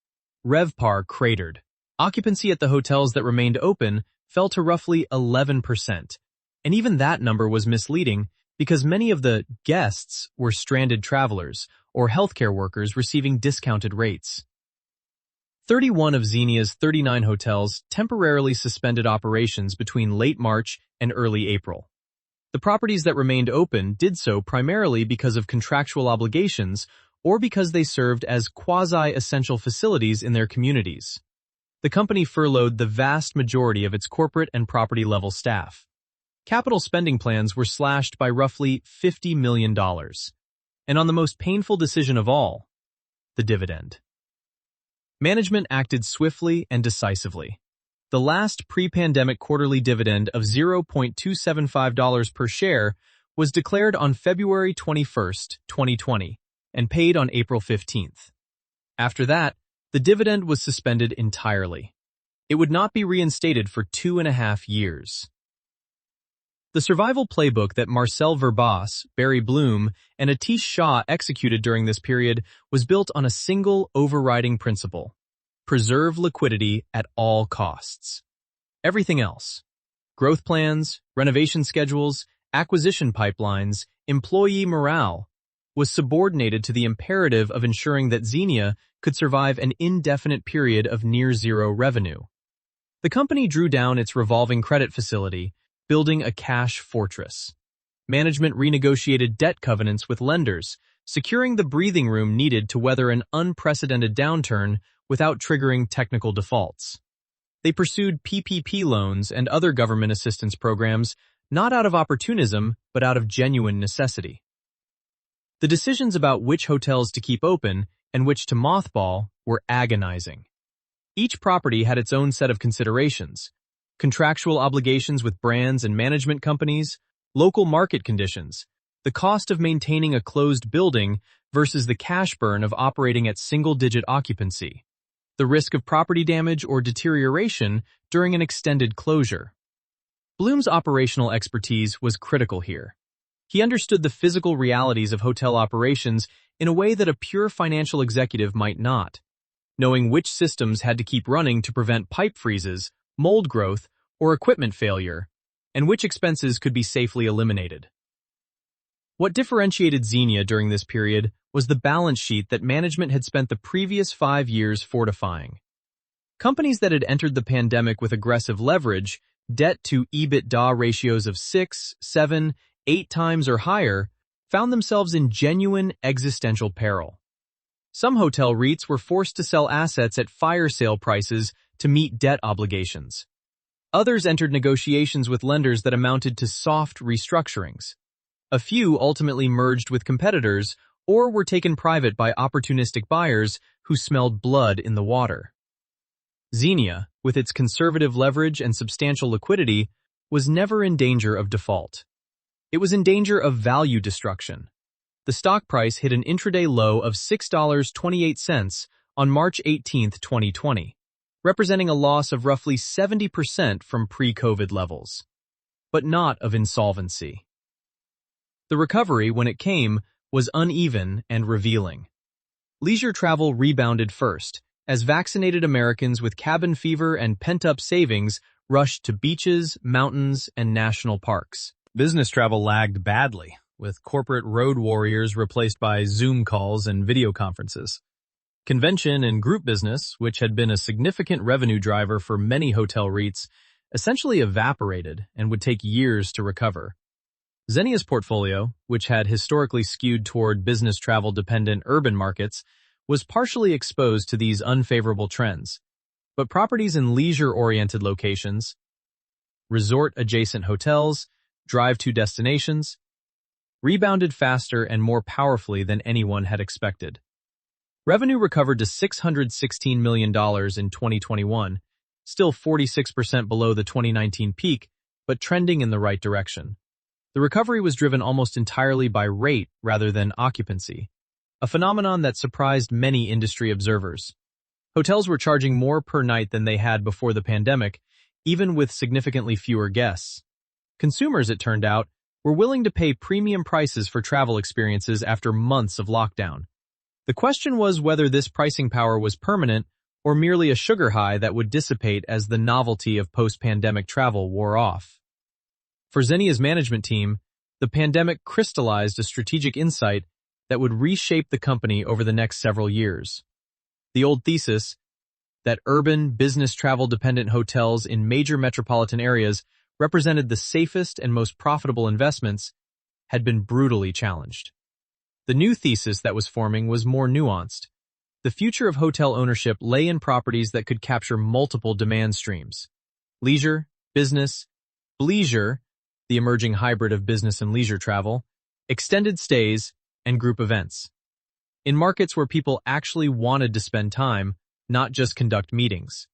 RevPAR cratered. Occupancy at the hotels that remained open fell to roughly 11%, and even that number was misleading because many of the guests were stranded travelers or healthcare workers receiving discounted rates. 31 of Xenia's 39 hotels temporarily suspended operations between late March and early April. The properties that remained open did so primarily because of contractual obligations or because they served as quasi-essential facilities in their communities. The company furloughed the vast majority of its corporate and property-level staff. Capital spending plans were slashed by roughly $50 million. And on the most painful decision of all, the dividend. Management acted swiftly and decisively. The last pre-pandemic quarterly dividend of $0.275 per share was declared on February 21, 2020, and paid on April 15th. After that, the dividend was suspended entirely. It would not be reinstated for 2.5 years. The survival playbook that Marcel Verbas, Barry Bloom, and Atish Shah executed during this period was built on a single overriding principle: preserve liquidity at all costs. Everything else, growth plans, renovation schedules, acquisition pipelines, employee morale, was subordinated to the imperative of ensuring that Xenia could survive an indefinite period of near-zero revenue. The company drew down its revolving credit facility, building a cash fortress. Management renegotiated debt covenants with lenders, securing the breathing room needed to weather an unprecedented downturn without triggering technical defaults. They pursued PPP loans and other government assistance programs not out of opportunism, but out of genuine necessity. The decisions about which hotels to keep open and which to mothball were agonizing. Each property had its own set of considerations: contractual obligations with brands and management companies, local market conditions, the cost of maintaining a closed building versus the cash burn of operating at single-digit occupancy, the risk of property damage or deterioration during an extended closure. Bloom's operational expertise was critical here. He understood the physical realities of hotel operations in a way that a pure financial executive might not, knowing which systems had to keep running to prevent pipe freezes, mold growth, or equipment failure, and which expenses could be safely eliminated. What differentiated Xenia during this period was the balance sheet that management had spent the previous 5 years fortifying. Companies that had entered the pandemic with aggressive leverage, debt to EBITDA ratios of 6, 7, 8 times or higher, found themselves in genuine existential peril. Some hotel REITs were forced to sell assets at fire sale prices to meet debt obligations. Others entered negotiations with lenders that amounted to soft restructurings. A few ultimately merged with competitors or were taken private by opportunistic buyers who smelled blood in the water. Xenia, with its conservative leverage and substantial liquidity, was never in danger of default. It was in danger of value destruction. The stock price hit an intraday low of $6.28 on March 18, 2020, representing a loss of roughly 70% from pre-COVID levels, but not of insolvency. The recovery, when it came, was uneven and revealing. Leisure travel rebounded first, as vaccinated Americans with cabin fever and pent-up savings rushed to beaches, mountains, and national parks. Business travel lagged badly, with corporate road warriors replaced by Zoom calls and video conferences. Convention and group business, which had been a significant revenue driver for many hotel REITs, essentially evaporated and would take years to recover. Xenia's portfolio, which had historically skewed toward business travel-dependent urban markets, was partially exposed to these unfavorable trends. But properties in leisure-oriented locations, resort-adjacent hotels, drive-to destinations, rebounded faster and more powerfully than anyone had expected. Revenue recovered to $616 million in 2021, still 46% below the 2019 peak, but trending in the right direction. The recovery was driven almost entirely by rate rather than occupancy, a phenomenon that surprised many industry observers. Hotels were charging more per night than they had before the pandemic, even with significantly fewer guests. Consumers, it turned out, were willing to pay premium prices for travel experiences after months of lockdown. The question was whether this pricing power was permanent or merely a sugar high that would dissipate as the novelty of post-pandemic travel wore off. For Xenia's management team, the pandemic crystallized a strategic insight that would reshape the company over the next several years. The old thesis that urban, business travel-dependent hotels in major metropolitan areas represented the safest and most profitable investments had been brutally challenged. The new thesis that was forming was more nuanced. The future of hotel ownership lay in properties that could capture multiple demand streams: leisure, business, bleisure, the emerging hybrid of business and leisure travel, extended stays, and group events. In markets where people actually wanted to spend time, not just conduct meetings.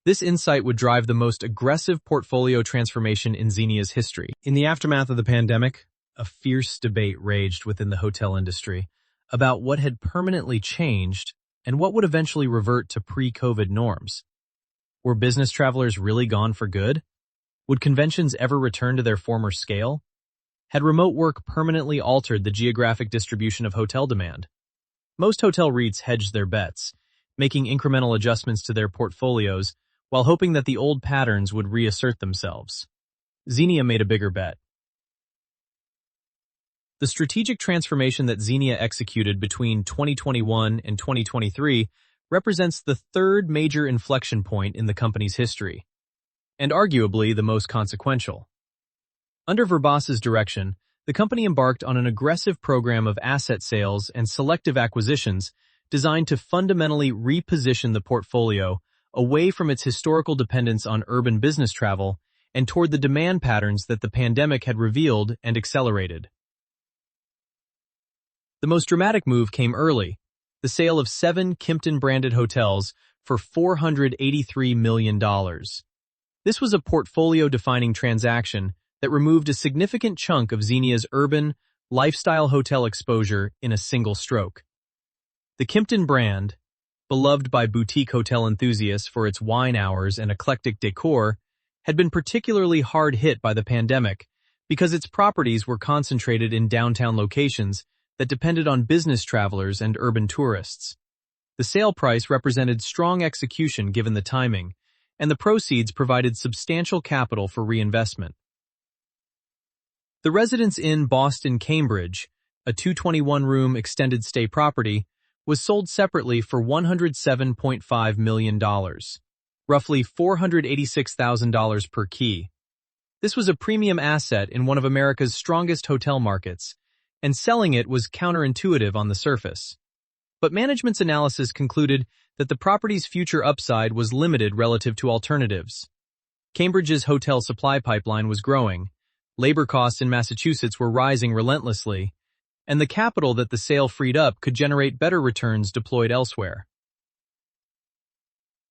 This insight would drive the most aggressive portfolio transformation in Xenia's history. In the aftermath of the pandemic, a fierce debate raged within the hotel industry about what had permanently changed and what would eventually revert to pre-COVID norms. Were business travelers really gone for good? Would conventions ever return to their former scale? Had remote work permanently altered the geographic distribution of hotel demand? Most hotel REITs hedged their bets, making incremental adjustments to their portfolios while hoping that the old patterns would reassert themselves. Xenia made a bigger bet. The strategic transformation that Xenia executed between 2021 and 2023 represents the third major inflection point in the company's history, and arguably the most consequential. Under Verbas's direction, the company embarked on an aggressive program of asset sales and selective acquisitions designed to fundamentally reposition the portfolio away from its historical dependence on urban business travel and toward the demand patterns that the pandemic had revealed and accelerated. The most dramatic move came early, the sale of 7 Kimpton-branded hotels for $483 million. This was a portfolio-defining transaction that removed a significant chunk of Xenia's urban, lifestyle hotel exposure in a single stroke. The Kimpton brand, beloved by boutique hotel enthusiasts for its wine hours and eclectic decor, had been particularly hard hit by the pandemic because its properties were concentrated in downtown locations that depended on business travelers and urban tourists. The sale price represented strong execution given the timing, and the proceeds provided substantial capital for reinvestment. The Residence Inn Boston Cambridge, a 221-room extended stay property, was sold separately for $107.5 million, roughly $486,000 per key. This was a premium asset in one of America's strongest hotel markets, and selling it was counterintuitive on the surface. But management's analysis concluded that the property's future upside was limited relative to alternatives. Cambridge's hotel supply pipeline was growing, labor costs in Massachusetts were rising relentlessly, and the capital that the sale freed up could generate better returns deployed elsewhere.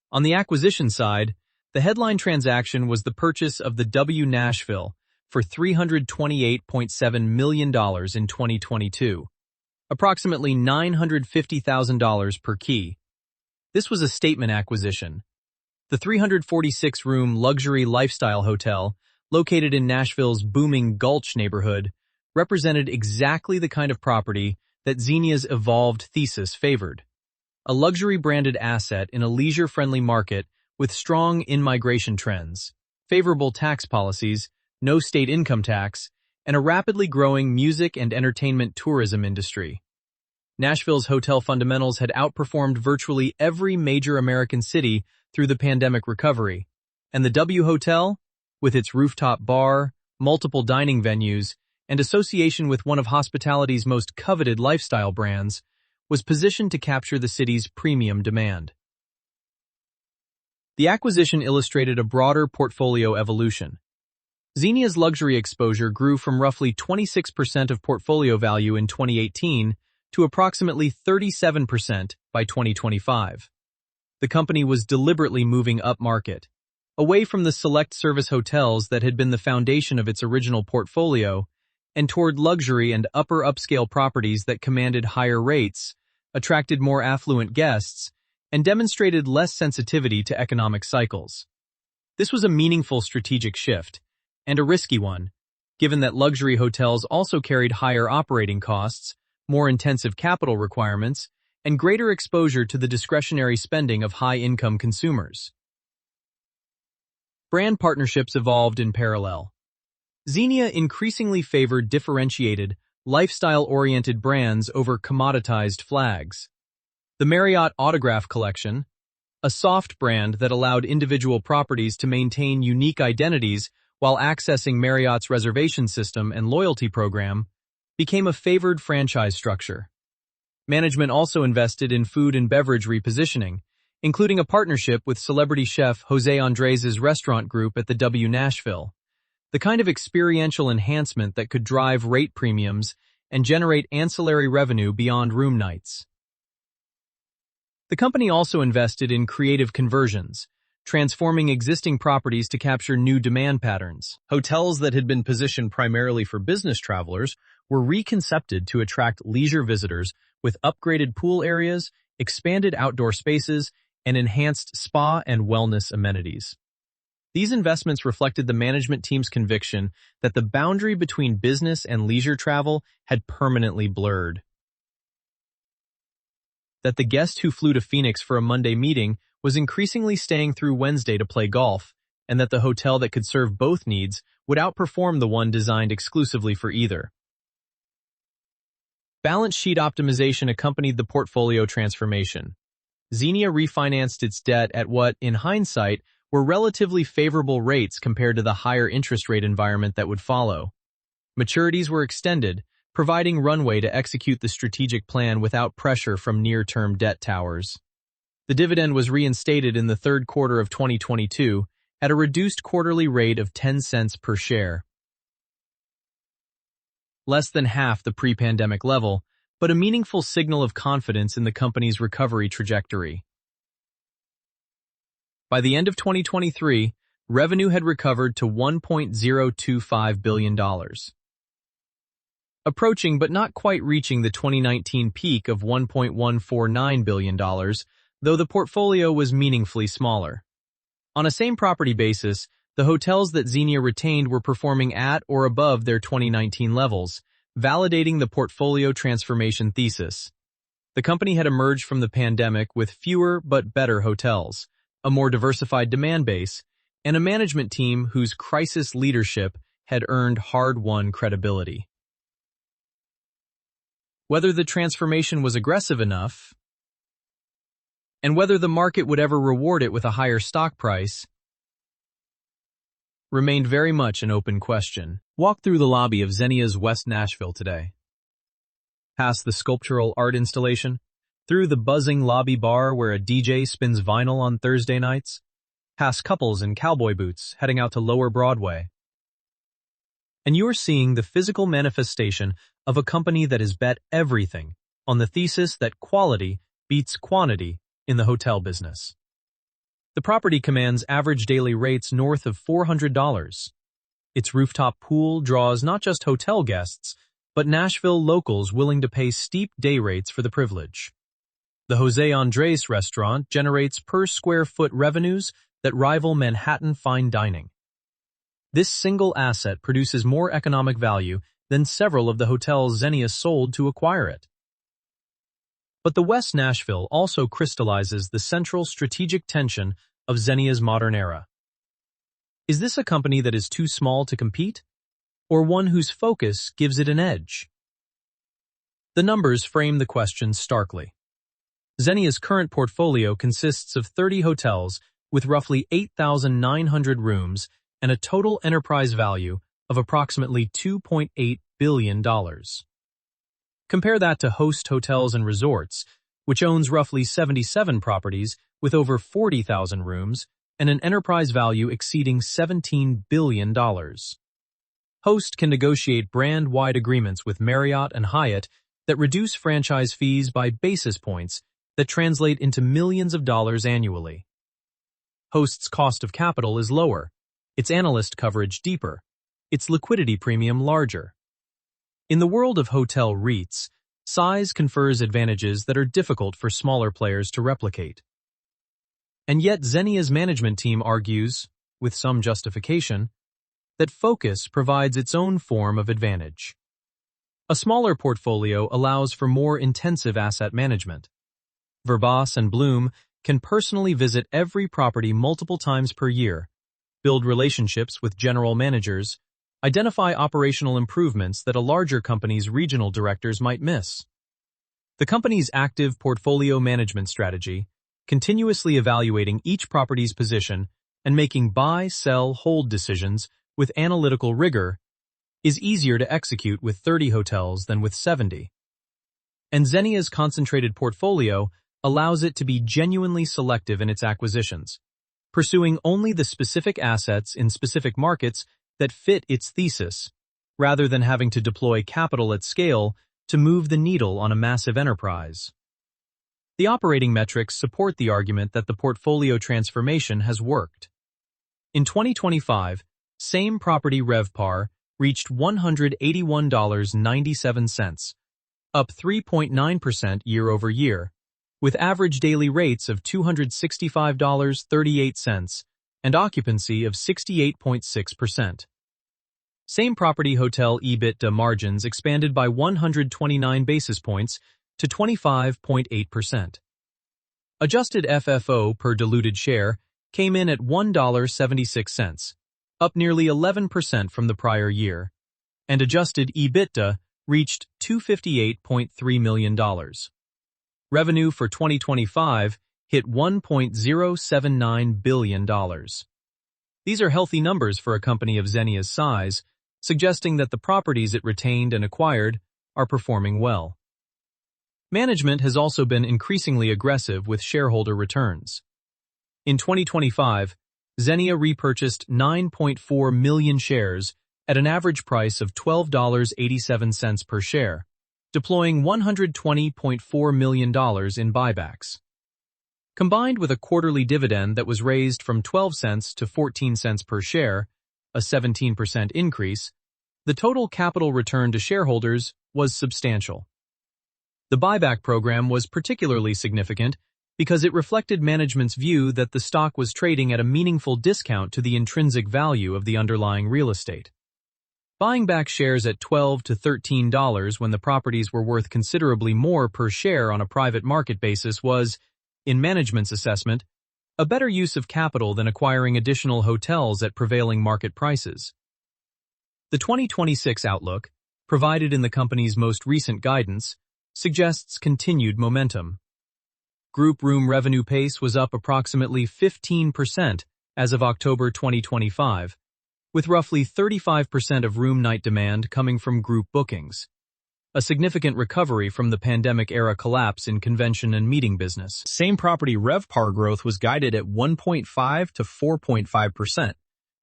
On the acquisition side, the headline transaction was the purchase of the W Nashville for $328.7 million in 2022, approximately $950,000 per key. This was a statement acquisition. The 346-room luxury lifestyle hotel, located in Nashville's booming Gulch neighborhood, represented exactly the kind of property that Xenia's evolved thesis favored. A luxury-branded asset in a leisure-friendly market with strong in-migration trends, favorable tax policies, no state income tax, and a rapidly growing music and entertainment tourism industry. Nashville's hotel fundamentals had outperformed virtually every major American city through the pandemic recovery, and the W Hotel, with its rooftop bar, multiple dining venues, and association with one of hospitality's most coveted lifestyle brands, was positioned to capture the city's premium demand. The acquisition illustrated a broader portfolio evolution. Xenia's luxury exposure grew from roughly 26% of portfolio value in 2018 to approximately 37% by 2025. The company was deliberately moving upmarket, away from the select service hotels that had been the foundation of its original portfolio, and toward luxury and upper upscale properties that commanded higher rates, attracted more affluent guests, and demonstrated less sensitivity to economic cycles. This was a meaningful strategic shift, and a risky one, given that luxury hotels also carried higher operating costs, more intensive capital requirements, and greater exposure to the discretionary spending of high-income consumers. Brand partnerships evolved in parallel. Xenia increasingly favored differentiated, lifestyle-oriented brands over commoditized flags. The Marriott Autograph Collection, a soft brand that allowed individual properties to maintain unique identities while accessing Marriott's reservation system and loyalty program, became a favored franchise structure. Management also invested in food and beverage repositioning, including a partnership with celebrity chef Jose Andres' restaurant group at the W Nashville, the kind of experiential enhancement that could drive rate premiums and generate ancillary revenue beyond room nights. The company also invested in creative conversions, transforming existing properties to capture new demand patterns. Hotels that had been positioned primarily for business travelers were reconcepted to attract leisure visitors with upgraded pool areas, expanded outdoor spaces, and enhanced spa and wellness amenities. These investments reflected the management team's conviction that the boundary between business and leisure travel had permanently blurred. That the guest who flew to Phoenix for a Monday meeting was increasingly staying through Wednesday to play golf, and that the hotel that could serve both needs would outperform the one designed exclusively for either. Balance sheet optimization accompanied the portfolio transformation. Xenia refinanced its debt at what, in hindsight, were relatively favorable rates compared to the higher interest rate environment that would follow. Maturities were extended, providing runway to execute the strategic plan without pressure from near-term debt towers. The dividend was reinstated in the third quarter of 2022 at a reduced quarterly rate of 10 cents per share. Less than half the pre-pandemic level, but a meaningful signal of confidence in the company's recovery trajectory. By the end of 2023, revenue had recovered to $1.025 billion. Approaching but not quite reaching the 2019 peak of $1.149 billion, though the portfolio was meaningfully smaller. On a same-property basis, The hotels that Xenia retained were performing at or above their 2019 levels, validating the portfolio transformation thesis. The company had emerged from the pandemic with fewer but better hotels, a more diversified demand base, and a management team whose crisis leadership had earned hard-won credibility. Whether the transformation was aggressive enough, and whether the market would ever reward it with a higher stock price, remained very much an open question. Walk through the lobby of Xenia's West Nashville today. Past the sculptural art installation, through the buzzing lobby bar where a DJ spins vinyl on Thursday nights, past couples in cowboy boots heading out to Lower Broadway. And you're seeing the physical manifestation of a company that has bet everything on the thesis that quality beats quantity in the hotel business. The property commands average daily rates north of $400. Its rooftop pool draws not just hotel guests, but Nashville locals willing to pay steep day rates for the privilege. The Jose Andres restaurant generates per square foot revenues that rival Manhattan fine dining. This single asset produces more economic value than several of the hotels Xenia sold to acquire it. But the West Nashville also crystallizes the central strategic tension of Xenia's modern era. Is this a company that is too small to compete, or one whose focus gives it an edge? The numbers frame the question starkly. Xenia's current portfolio consists of 30 hotels with roughly 8,900 rooms and a total enterprise value of approximately $2.8 billion. Compare that to Host Hotels and Resorts, which owns roughly 77 properties with over 40,000 rooms and an enterprise value exceeding $17 billion. Host can negotiate brand-wide agreements with Marriott and Hyatt that reduce franchise fees by basis points that translate into millions of dollars annually. Host's cost of capital is lower, its analyst coverage deeper, its liquidity premium larger. In the world of hotel REITs, size confers advantages that are difficult for smaller players to replicate. And yet Xenia's management team argues, with some justification, that focus provides its own form of advantage. A smaller portfolio allows for more intensive asset management. Verbas and Bloom can personally visit every property multiple times per year, build relationships with general managers, identify operational improvements that a larger company's regional directors might miss. The company's active portfolio management strategy, continuously evaluating each property's position and making buy, sell, hold decisions with analytical rigor, is easier to execute with 30 hotels than with 70. And Xenia's concentrated portfolio allows it to be genuinely selective in its acquisitions, pursuing only the specific assets in specific markets that fit its thesis, rather than having to deploy capital at scale to move the needle on a massive enterprise. The operating metrics support the argument that the portfolio transformation has worked. In 2025, same property RevPAR reached $181.97, up 3.9% year-over-year, with average daily rates of $265.38 and occupancy of 68.6%. Same property hotel EBITDA margins expanded by 129 basis points to 25.8%. Adjusted FFO per diluted share came in at $1.76, up nearly 11% from the prior year, and adjusted EBITDA reached $258.3 million. Revenue for 2025 hit $1.079 billion. These are healthy numbers for a company of Xenia's size, suggesting that the properties it retained and acquired are performing well. Management has also been increasingly aggressive with shareholder returns. In 2025, Xenia repurchased 9.4 million shares at an average price of $12.87 per share, deploying $120.4 million in buybacks. Combined with a quarterly dividend that was raised from 12 cents to 14 cents per share, a 17% increase, the total capital return to shareholders was substantial. The buyback program was particularly significant because it reflected management's view that the stock was trading at a meaningful discount to the intrinsic value of the underlying real estate. Buying back shares at $12 to $13 when the properties were worth considerably more per share on a private market basis was, in management's assessment, a better use of capital than acquiring additional hotels at prevailing market prices. The 2026 outlook, provided in the company's most recent guidance, suggests continued momentum. Group room revenue pace was up approximately 15% as of October 2025, with roughly 35% of room night demand coming from group bookings, a significant recovery from the pandemic-era collapse in convention and meeting business. Same-property RevPAR growth was guided at 1.5 to 4.5%,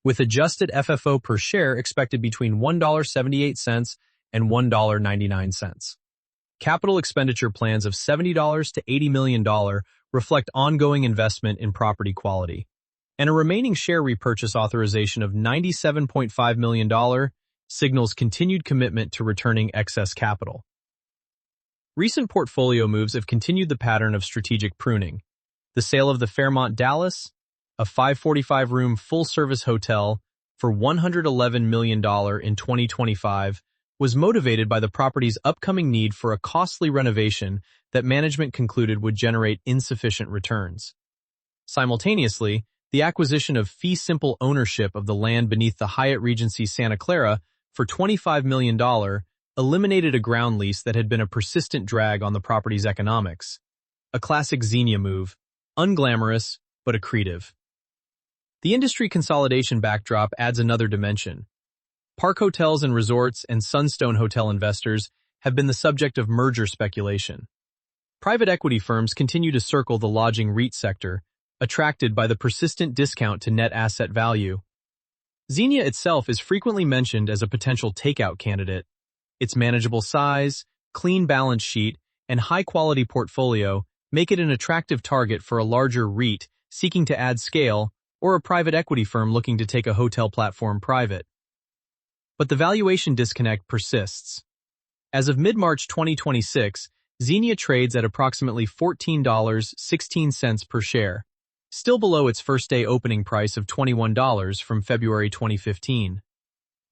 with adjusted FFO per share expected between $1.78 and $1.99. Capital expenditure plans of $70 to $80 million reflect ongoing investment in property quality, and a remaining share repurchase authorization of $97.5 million signals continued commitment to returning excess capital. Recent portfolio moves have continued the pattern of strategic pruning. The sale of the Fairmont Dallas, a 545-room full-service hotel, for $111 million in 2025, was motivated by the property's upcoming need for a costly renovation that management concluded would generate insufficient returns. Simultaneously, the acquisition of fee-simple ownership of the land beneath the Hyatt Regency Santa Clara for $25 million eliminated a ground lease that had been a persistent drag on the property's economics. A classic Xenia move, unglamorous but accretive. The industry consolidation backdrop adds another dimension. Park Hotels and Resorts and Sunstone Hotel investors have been the subject of merger speculation. Private equity firms continue to circle the lodging REIT sector, attracted by the persistent discount to net asset value. Xenia itself is frequently mentioned as a potential takeout candidate. Its manageable size, clean balance sheet, and high-quality portfolio make it an attractive target for a larger REIT seeking to add scale or a private equity firm looking to take a hotel platform private. But the valuation disconnect persists. As of mid-March 2026, Xenia trades at approximately $14.16 per share, still below its first-day opening price of $21 from February 2015.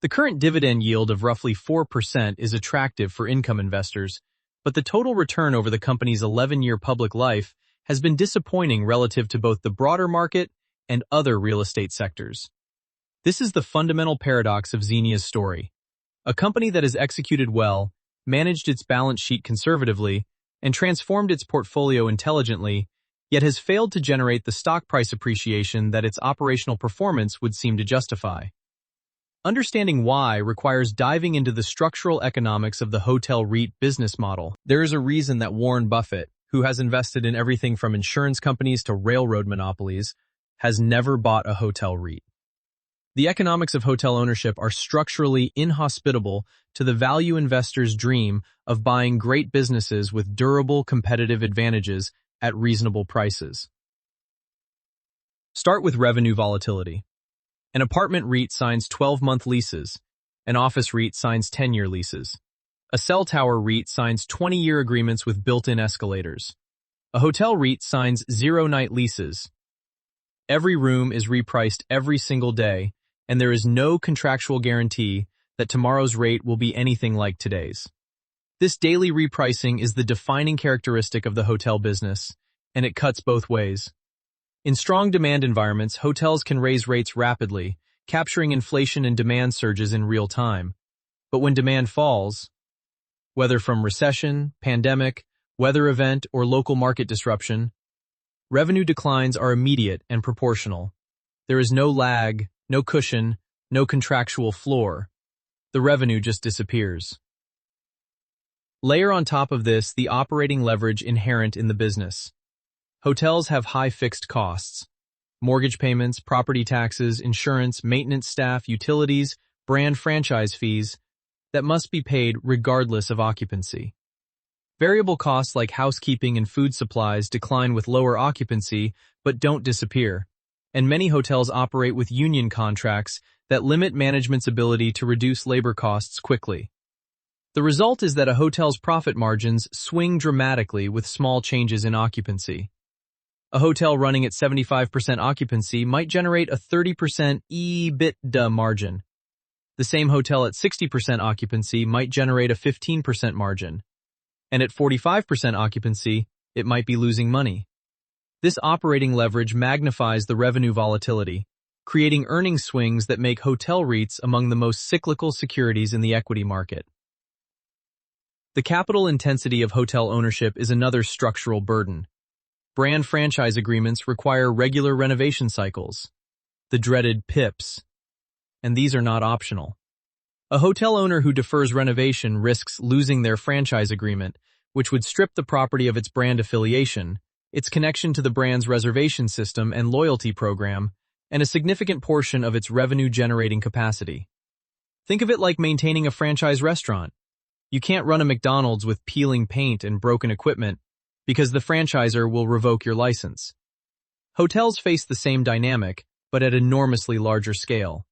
The current dividend yield of roughly 4% is attractive for income investors, but the total return over the company's 11-year public life has been disappointing relative to both the broader market and other real estate sectors. This is the fundamental paradox of Xenia's story. A company that has executed well, managed its balance sheet conservatively, and transformed its portfolio intelligently, yet has failed to generate the stock price appreciation that its operational performance would seem to justify. Understanding why requires diving into the structural economics of the hotel REIT business model. There is a reason that Warren Buffett, who has invested in everything from insurance companies to railroad monopolies, has never bought a hotel REIT. The economics of hotel ownership are structurally inhospitable to the value investor's dream of buying great businesses with durable competitive advantages at reasonable prices. Start with revenue volatility. An apartment REIT signs 12-month leases. An office REIT signs 10-year leases. A cell tower REIT signs 20-year agreements with built-in escalators. A hotel REIT signs zero-night leases. Every room is repriced every single day, and there is no contractual guarantee that tomorrow's rate will be anything like today's. This daily repricing is the defining characteristic of the hotel business, and it cuts both ways. In strong demand environments, hotels can raise rates rapidly, capturing inflation and demand surges in real time. But when demand falls, whether from recession, pandemic, weather event, or local market disruption, revenue declines are immediate and proportional. There is no lag, no cushion, no contractual floor. The revenue just disappears. Layer on top of this the operating leverage inherent in the business. Hotels have high fixed costs. Mortgage payments, property taxes, insurance, maintenance staff, utilities, brand franchise fees that must be paid regardless of occupancy. Variable costs like housekeeping and food supplies decline with lower occupancy but don't disappear, and many hotels operate with union contracts that limit management's ability to reduce labor costs quickly. The result is that a hotel's profit margins swing dramatically with small changes in occupancy. A hotel running at 75% occupancy might generate a 30% EBITDA margin. The same hotel at 60% occupancy might generate a 15% margin. And at 45% occupancy, it might be losing money. This operating leverage magnifies the revenue volatility, creating earnings swings that make hotel REITs among the most cyclical securities in the equity market. The capital intensity of hotel ownership is another structural burden. Brand franchise agreements require regular renovation cycles, the dreaded PIPs, and these are not optional. A hotel owner who defers renovation risks losing their franchise agreement, which would strip the property of its brand affiliation, its connection to the brand's reservation system and loyalty program, and a significant portion of its revenue-generating capacity. Think of it like maintaining a franchise restaurant. You can't run a McDonald's with peeling paint and broken equipment because the franchisor will revoke your license. Hotels face the same dynamic, but at enormously larger scale.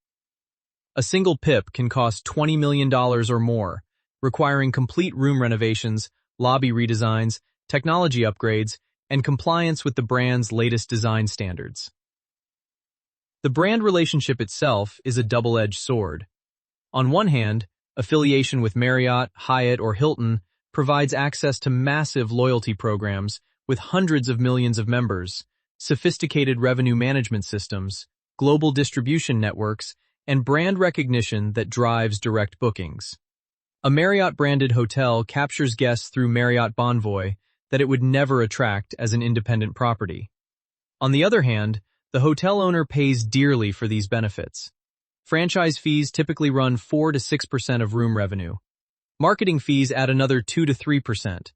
A single PIP can cost $20 million or more, requiring complete room renovations, lobby redesigns, technology upgrades, and compliance with the brand's latest design standards. The brand relationship itself is a double-edged sword. On one hand, affiliation with Marriott, Hyatt, or Hilton provides access to massive loyalty programs with hundreds of millions of members, sophisticated revenue management systems, global distribution networks, and brand recognition that drives direct bookings. A Marriott-branded hotel captures guests through Marriott Bonvoy that it would never attract as an independent property. On the other hand, the hotel owner pays dearly for these benefits. Franchise fees typically run 4 to 6% of room revenue. Marketing fees add another 2 to 3%.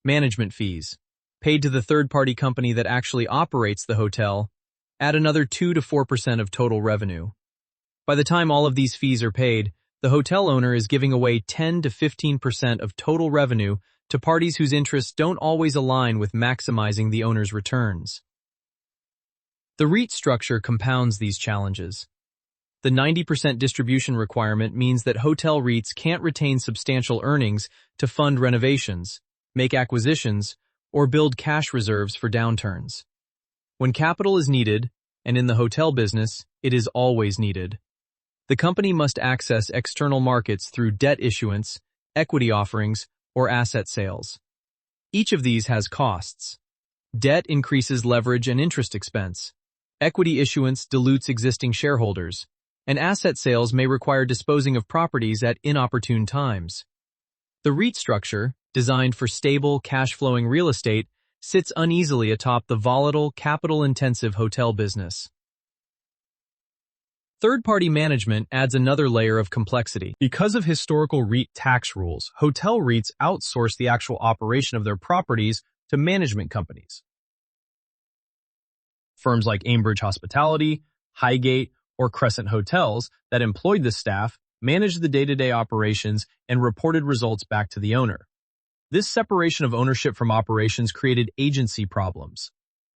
Management fees, paid to the third-party company that actually operates the hotel, add another 2 to 4% of total revenue. By the time all of these fees are paid, the hotel owner is giving away 10 to 15% of total revenue to parties whose interests don't always align with maximizing the owner's returns. The REIT structure compounds these challenges. The 90% distribution requirement means that hotel REITs can't retain substantial earnings to fund renovations, make acquisitions, or build cash reserves for downturns. When capital is needed, and in the hotel business, it is always needed, the company must access external markets through debt issuance, equity offerings, or asset sales. Each of these has costs. Debt increases leverage and interest expense. Equity issuance dilutes existing shareholders, and asset sales may require disposing of properties at inopportune times. The REIT structure, designed for stable, cash-flowing real estate, sits uneasily atop the volatile, capital-intensive hotel business. Third-party management adds another layer of complexity. Because of historical REIT tax rules, hotel REITs outsource the actual operation of their properties to management companies. Firms like Aimbridge Hospitality, Highgate, or Crescent Hotels that employed the staff managed the day-to-day operations and reported results back to the owner. This separation of ownership from operations created agency problems.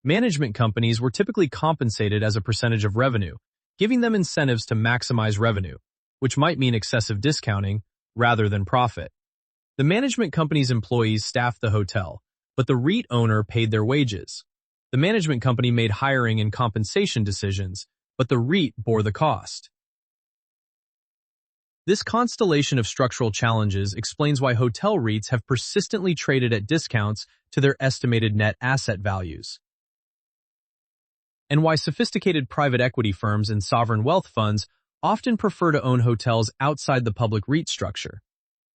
Management companies were typically compensated as a percentage of revenue, giving them incentives to maximize revenue, which might mean excessive discounting rather than profit. The management company's employees staffed the hotel, but the REIT owner paid their wages. The management company made hiring and compensation decisions, but the REIT bore the cost. This constellation of structural challenges explains why hotel REITs have persistently traded at discounts to their estimated net asset values, and why sophisticated private equity firms and sovereign wealth funds often prefer to own hotels outside the public REIT structure.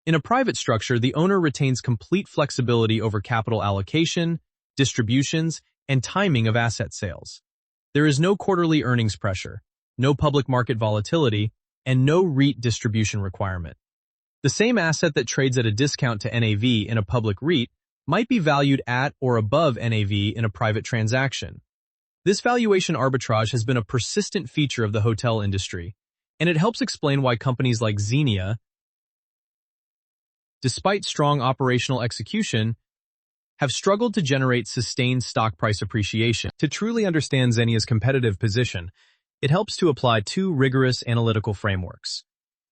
In a private structure, the owner retains complete flexibility over capital allocation, distributions, and timing of asset sales. There is no quarterly earnings pressure, no public market volatility, and no REIT distribution requirement. The same asset that trades at a discount to NAV in a public REIT might be valued at or above NAV in a private transaction. This valuation arbitrage has been a persistent feature of the hotel industry, and it helps explain why companies like Xenia, despite strong operational execution, have struggled to generate sustained stock price appreciation. To truly understand Xenia's competitive position, it helps to apply two rigorous analytical frameworks: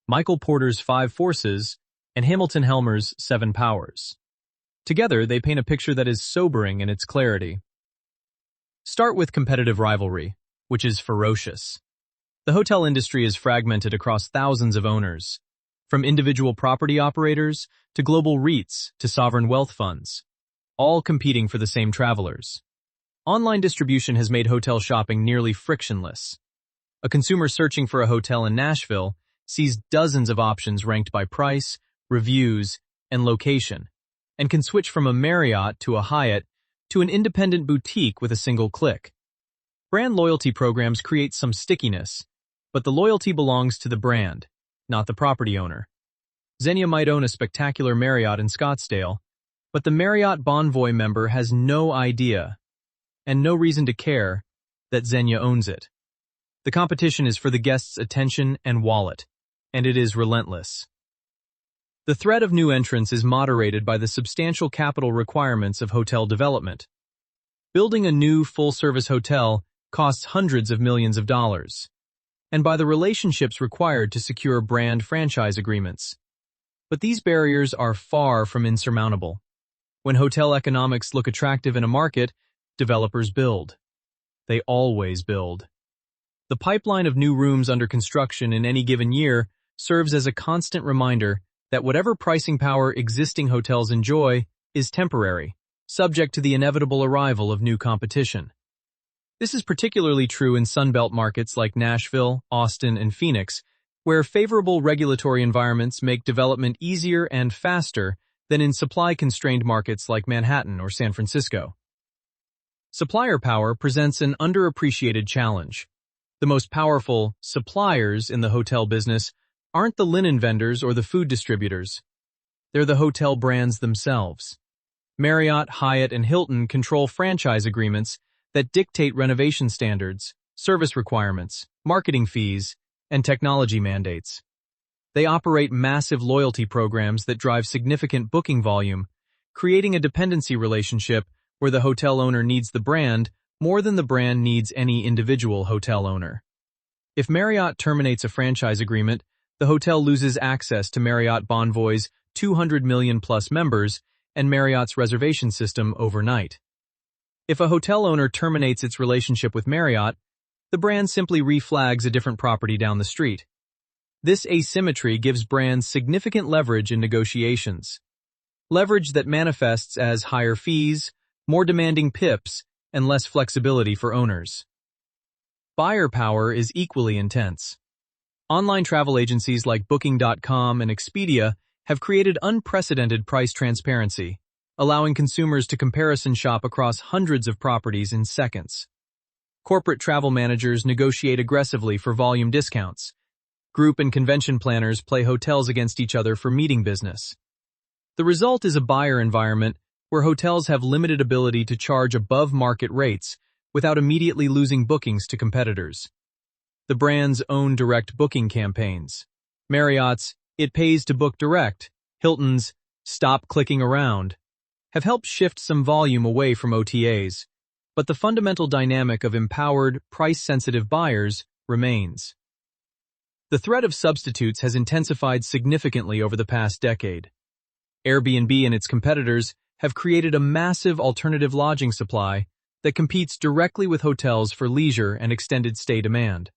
Michael Porter's 5 Forces and Hamilton Helmer's 7 Powers. Together, they paint a picture that is sobering in its clarity. Start with competitive rivalry, which is ferocious. The hotel industry is fragmented across thousands of owners, from individual property operators to global REITs to sovereign wealth funds, all competing for the same travelers. Online distribution has made hotel shopping nearly frictionless. A consumer searching for a hotel in Nashville sees dozens of options ranked by price, reviews, and location, and can switch from a Marriott to a Hyatt to an independent boutique with a single click. Brand loyalty programs create some stickiness, but the loyalty belongs to the brand, not the property owner. Xenia might own a spectacular Marriott in Scottsdale, but the Marriott Bonvoy member has no idea, and no reason to care, that Xenia owns it. The competition is for the guest's attention and wallet, and it is relentless. The threat of new entrants is moderated by the substantial capital requirements of hotel development. Building a new full-service hotel costs hundreds of millions of dollars, and by the relationships required to secure brand franchise agreements. But these barriers are far from insurmountable. When hotel economics look attractive in a market, developers build. They always build. The pipeline of new rooms under construction in any given year serves as a constant reminder that whatever pricing power existing hotels enjoy is temporary, subject to the inevitable arrival of new competition. This is particularly true in Sunbelt markets like Nashville, Austin, and Phoenix, where favorable regulatory environments make development easier and faster than in supply-constrained markets like Manhattan or San Francisco. Supplier power presents an underappreciated challenge. The most powerful suppliers in the hotel business aren't the linen vendors or the food distributors. They're the hotel brands themselves. Marriott, Hyatt, and Hilton control franchise agreements that dictate renovation standards, service requirements, marketing fees, and technology mandates. They operate massive loyalty programs that drive significant booking volume, creating a dependency relationship where the hotel owner needs the brand more than the brand needs any individual hotel owner. If Marriott terminates a franchise agreement, the hotel loses access to Marriott Bonvoy's 200 million-plus members and Marriott's reservation system overnight. If a hotel owner terminates its relationship with Marriott, the brand simply reflags a different property down the street. This asymmetry gives brands significant leverage in negotiations. Leverage that manifests as higher fees, more demanding PIPs, and less flexibility for owners. Buyer power is equally intense. Online travel agencies like Booking.com and Expedia have created unprecedented price transparency, allowing consumers to comparison shop across hundreds of properties in seconds. Corporate travel managers negotiate aggressively for volume discounts. Group and convention planners play hotels against each other for meeting business. The result is a buyer environment where hotels have limited ability to charge above market rates without immediately losing bookings to competitors. The brand's own direct booking campaigns. Marriott's "It Pays to Book Direct," Hilton's "Stop Clicking Around," have helped shift some volume away from OTAs, but the fundamental dynamic of empowered, price-sensitive buyers remains. The threat of substitutes has intensified significantly over the past decade. Airbnb and its competitors have created a massive alternative lodging supply that competes directly with hotels for leisure and extended stay demand.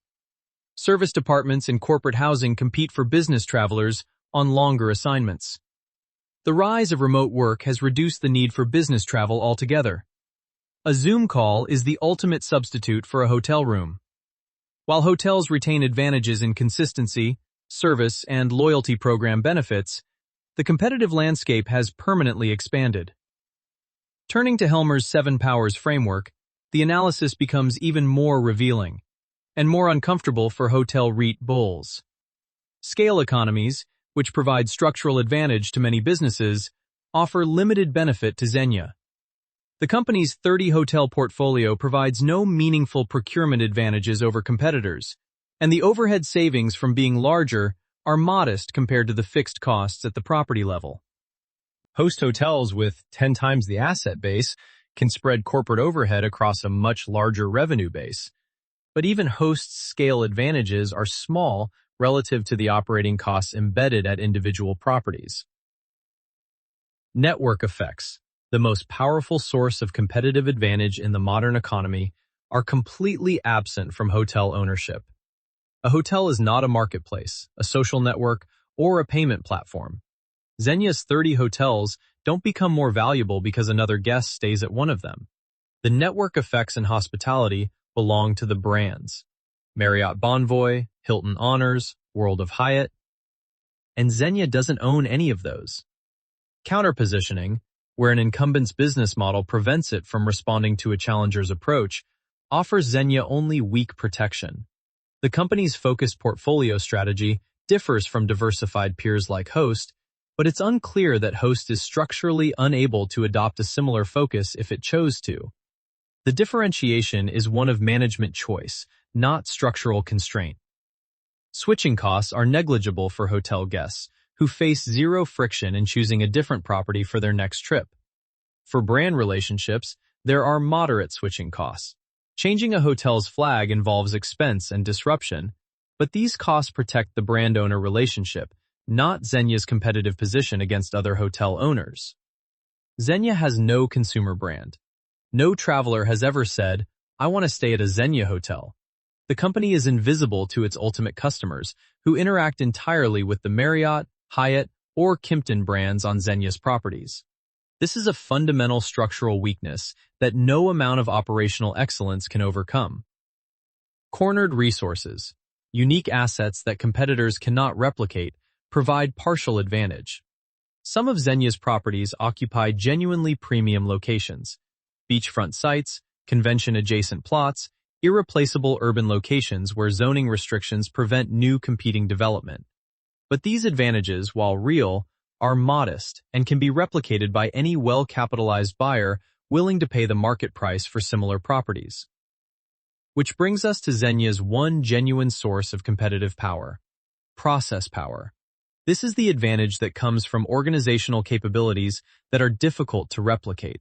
Service departments and corporate housing compete for business travelers on longer assignments. The rise of remote work has reduced the need for business travel altogether. A Zoom call is the ultimate substitute for a hotel room. While hotels retain advantages in consistency, service, and loyalty program benefits, the competitive landscape has permanently expanded. Turning to Helmer's 7 Powers framework, the analysis becomes even more revealing and more uncomfortable for hotel REIT bulls. Scale economies, which provide structural advantage to many businesses, offer limited benefit to Xenia. The company's 30-hotel portfolio provides no meaningful procurement advantages over competitors, and the overhead savings from being larger are modest compared to the fixed costs at the property level. Host hotels with 10 times the asset base can spread corporate overhead across a much larger revenue base. But even Host's scale advantages are small relative to the operating costs embedded at individual properties. Network effects, the most powerful source of competitive advantage in the modern economy, are completely absent from hotel ownership. A hotel is not a marketplace, a social network, or a payment platform. Xenia's 30 hotels don't become more valuable because another guest stays at one of them. The network effects in hospitality belong to the brands. Marriott Bonvoy, Hilton Honors, World of Hyatt, and Xenia doesn't own any of those. Counterpositioning, where an incumbent's business model prevents it from responding to a challenger's approach, offers Xenia only weak protection. The company's focused portfolio strategy differs from diversified peers like Host, but it's unclear that Host is structurally unable to adopt a similar focus if it chose to. The differentiation is one of management choice, not structural constraint. Switching costs are negligible for hotel guests, who face zero friction in choosing a different property for their next trip. For brand relationships, there are moderate switching costs. Changing a hotel's flag involves expense and disruption, but these costs protect the brand owner relationship, not Xenia's competitive position against other hotel owners. Xenia has no consumer brand. No traveler has ever said, "I want to stay at a Xenia hotel." The company is invisible to its ultimate customers, who interact entirely with the Marriott, Hyatt, or Kimpton brands on Xenia's properties. This is a fundamental structural weakness that no amount of operational excellence can overcome. Cornered resources, unique assets that competitors cannot replicate, provide partial advantage. Some of Xenia's properties occupy genuinely premium locations: beachfront sites, convention-adjacent plots, irreplaceable urban locations where zoning restrictions prevent new competing development. But these advantages, while real, are modest and can be replicated by any well-capitalized buyer willing to pay the market price for similar properties. Which brings us to Xenia's one genuine source of competitive power: process power. This is the advantage that comes from organizational capabilities that are difficult to replicate.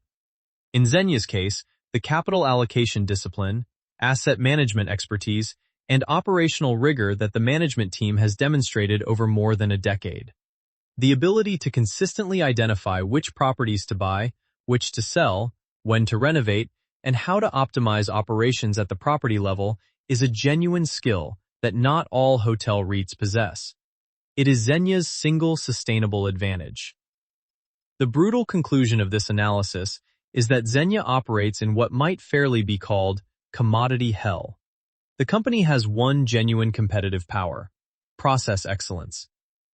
In Xenia's case, the capital allocation discipline, asset management expertise, and operational rigor that the management team has demonstrated over more than a decade. The ability to consistently identify which properties to buy, which to sell, when to renovate, and how to optimize operations at the property level is a genuine skill that not all hotel REITs possess. It is Xenia's single sustainable advantage. The brutal conclusion of this analysis is that Xenia operates in what might fairly be called commodity hell. The company has one genuine competitive power: process excellence.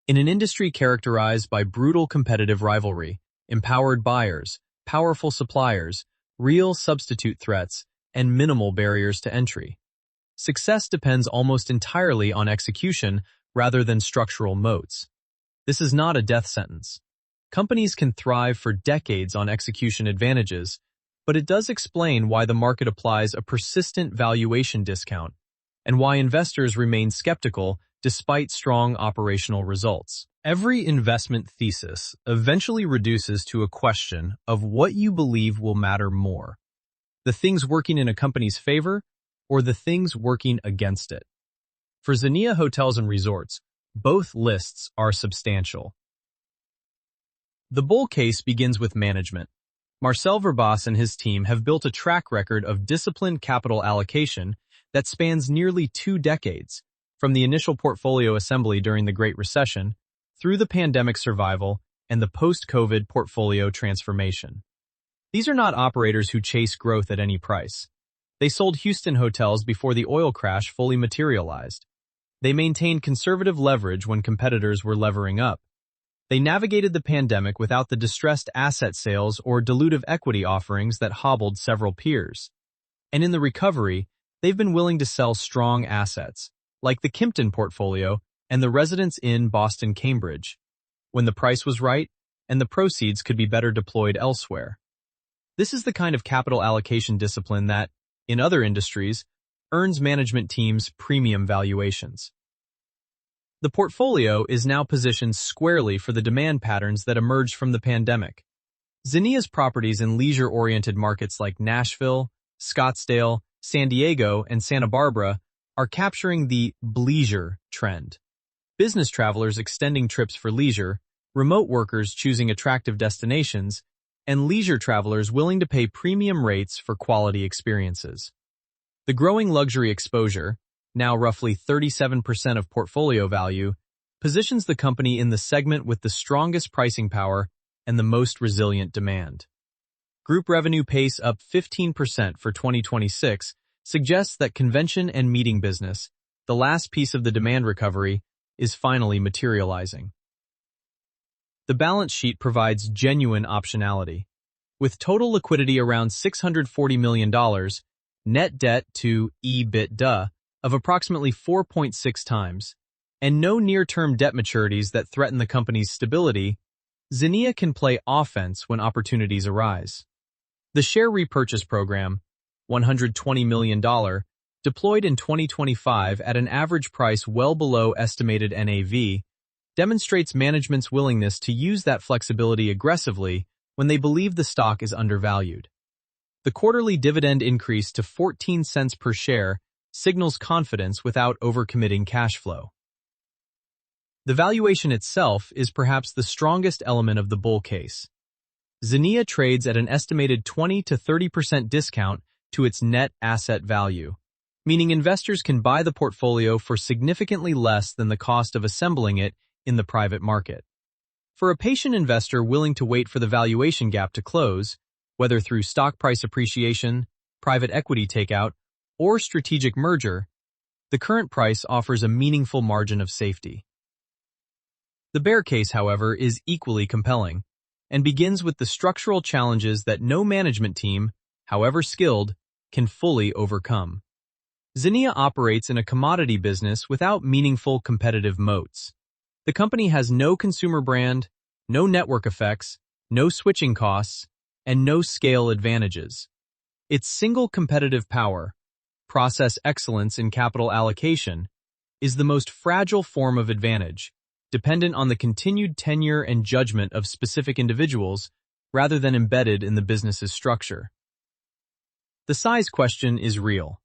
In an industry characterized by brutal competitive rivalry, empowered buyers, powerful suppliers, real substitute threats, and minimal barriers to entry, success depends almost entirely on execution rather than structural moats. This is not a death sentence. Companies can thrive for decades on execution advantages, but it does explain why the market applies a persistent valuation discount and why investors remain skeptical despite strong operational results. Every investment thesis eventually reduces to a question of what you believe will matter more: the things working in a company's favor or the things working against it. For Xenia Hotels and Resorts, both lists are substantial. The bull case begins with management. Marcel Verbas and his team have built a track record of disciplined capital allocation that spans nearly 2 decades, from the initial portfolio assembly during the Great Recession through the pandemic survival and the post-COVID portfolio transformation. These are not operators who chase growth at any price. They sold Houston hotels before the oil crash fully materialized. They maintained conservative leverage when competitors were levering up. They navigated the pandemic without the distressed asset sales or dilutive equity offerings that hobbled several peers. And in the recovery, they've been willing to sell strong assets, like the Kimpton portfolio and the Residence Inn Boston Cambridge, when the price was right and the proceeds could be better deployed elsewhere. This is the kind of capital allocation discipline that, in other industries, earns management teams premium valuations. The portfolio is now positioned squarely for the demand patterns that emerged from the pandemic. Xenia's properties in leisure-oriented markets like Nashville, Scottsdale, San Diego, and Santa Barbara are capturing the bleisure trend. Business travelers extending trips for leisure, remote workers choosing attractive destinations, and leisure travelers willing to pay premium rates for quality experiences. The growing luxury exposure, now roughly 37% of portfolio value, positions the company in the segment with the strongest pricing power and the most resilient demand. Group revenue pace up 15% for 2026 suggests that convention and meeting business, the last piece of the demand recovery, is finally materializing. The balance sheet provides genuine optionality. With total liquidity around $640 million, net debt to EBITDA of approximately 4.6 times, and no near-term debt maturities that threaten the company's stability, Xenia can play offense when opportunities arise. The share repurchase program, $120 million, deployed in 2025 at an average price well below estimated NAV, demonstrates management's willingness to use that flexibility aggressively when they believe the stock is undervalued. The quarterly dividend increase to 14 cents per share signals confidence without overcommitting cash flow. The valuation itself is perhaps the strongest element of the bull case. Xenia trades at an estimated 20 to 30% discount to its net asset value, meaning investors can buy the portfolio for significantly less than the cost of assembling it in the private market. For a patient investor willing to wait for the valuation gap to close, whether through stock price appreciation, private equity takeout, or strategic merger, the current price offers a meaningful margin of safety. The bear case, however, is equally compelling, and begins with the structural challenges that no management team, however skilled, can fully overcome. Xenia operates in a commodity business without meaningful competitive moats. The company has no consumer brand, no network effects, no switching costs, and no scale advantages. Its single competitive power, process excellence in capital allocation, is the most fragile form of advantage, dependent on the continued tenure and judgment of specific individuals rather than embedded in the business's structure. The size question is real.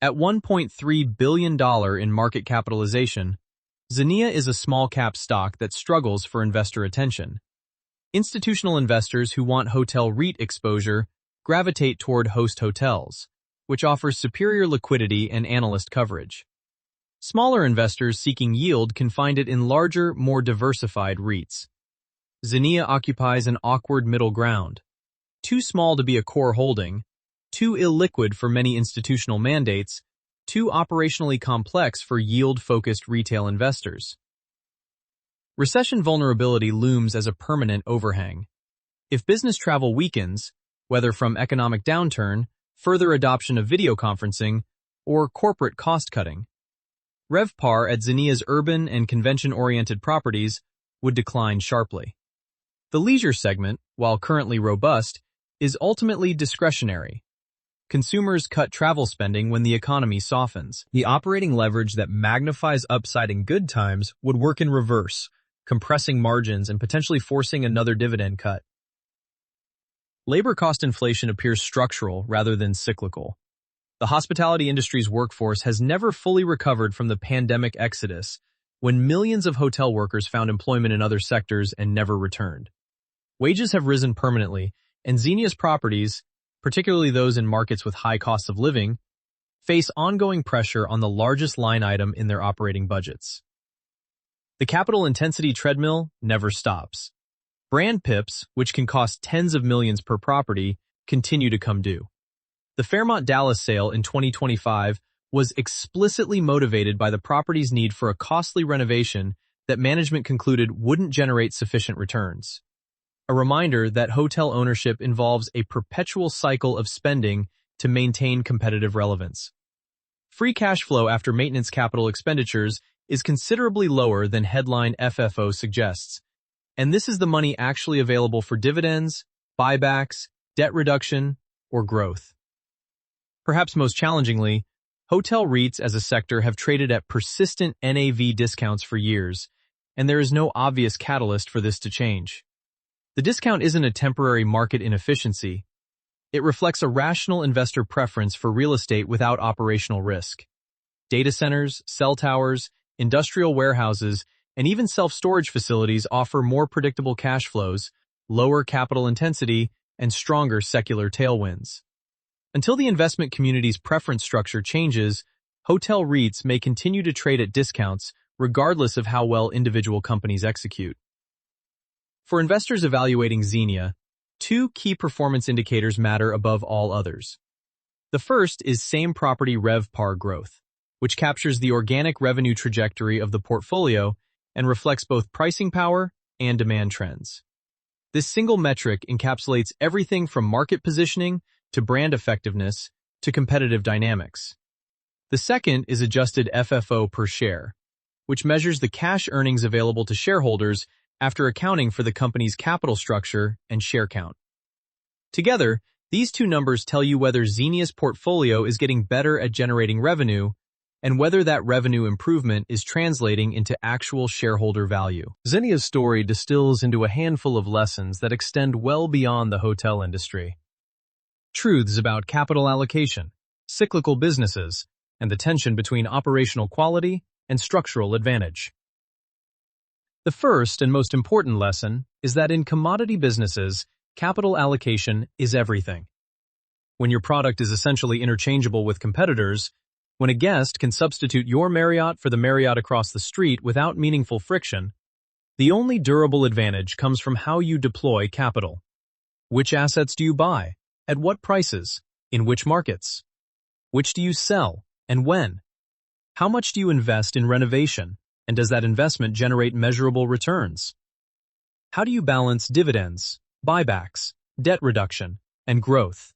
At $1.3 billion in market capitalization, Xenia is a small-cap stock that struggles for investor attention. Institutional investors who want hotel REIT exposure gravitate toward Host Hotels, which offers superior liquidity and analyst coverage. Smaller investors seeking yield can find it in larger, more diversified REITs. Xenia occupies an awkward middle ground. Too small to be a core holding, too illiquid for many institutional mandates, too operationally complex for yield-focused retail investors. Recession vulnerability looms as a permanent overhang. If business travel weakens, whether from economic downturn, further adoption of video conferencing, or corporate cost-cutting, RevPAR at Xenia's urban and convention-oriented properties would decline sharply. The leisure segment, while currently robust, is ultimately discretionary. Consumers cut travel spending when the economy softens. The operating leverage that magnifies upside in good times would work in reverse, compressing margins and potentially forcing another dividend cut. Labor cost inflation appears structural rather than cyclical. The hospitality industry's workforce has never fully recovered from the pandemic exodus, when millions of hotel workers found employment in other sectors and never returned. Wages have risen permanently, and Xenia's properties, particularly those in markets with high costs of living, face ongoing pressure on the largest line item in their operating budgets. The capital intensity treadmill never stops. Brand PIPs, which can cost tens of millions per property, continue to come due. The Fairmont Dallas sale in 2025 was explicitly motivated by the property's need for a costly renovation that management concluded wouldn't generate sufficient returns. A reminder that hotel ownership involves a perpetual cycle of spending to maintain competitive relevance. Free cash flow after maintenance capital expenditures is considerably lower than headline FFO suggests, and this is the money actually available for dividends, buybacks, debt reduction, or growth. Perhaps most challengingly, hotel REITs as a sector have traded at persistent NAV discounts for years, and there is no obvious catalyst for this to change. The discount isn't a temporary market inefficiency. It reflects a rational investor preference for real estate without operational risk. Data centers, cell towers, industrial warehouses, and even self-storage facilities offer more predictable cash flows, lower capital intensity, and stronger secular tailwinds. Until the investment community's preference structure changes, hotel REITs may continue to trade at discounts regardless of how well individual companies execute. For investors evaluating Xenia, two key performance indicators matter above all others. The first is same-property RevPAR growth, which captures the organic revenue trajectory of the portfolio and reflects both pricing power and demand trends. This single metric encapsulates everything from market positioning to brand effectiveness to competitive dynamics. The second is adjusted FFO per share, which measures the cash earnings available to shareholders after accounting for the company's capital structure and share count. Together, these two numbers tell you whether Xenia's portfolio is getting better at generating revenue and whether that revenue improvement is translating into actual shareholder value. Xenia's story distills into a handful of lessons that extend well beyond the hotel industry. Truths about capital allocation, cyclical businesses, and the tension between operational quality and structural advantage. The first and most important lesson is that in commodity businesses, capital allocation is everything. When your product is essentially interchangeable with competitors, when a guest can substitute your Marriott for the Marriott across the street without meaningful friction, the only durable advantage comes from how you deploy capital. Which assets do you buy? At what prices? In which markets? Which do you sell? And when? How much do you invest in renovation? And does that investment generate measurable returns? How do you balance dividends, buybacks, debt reduction, and growth?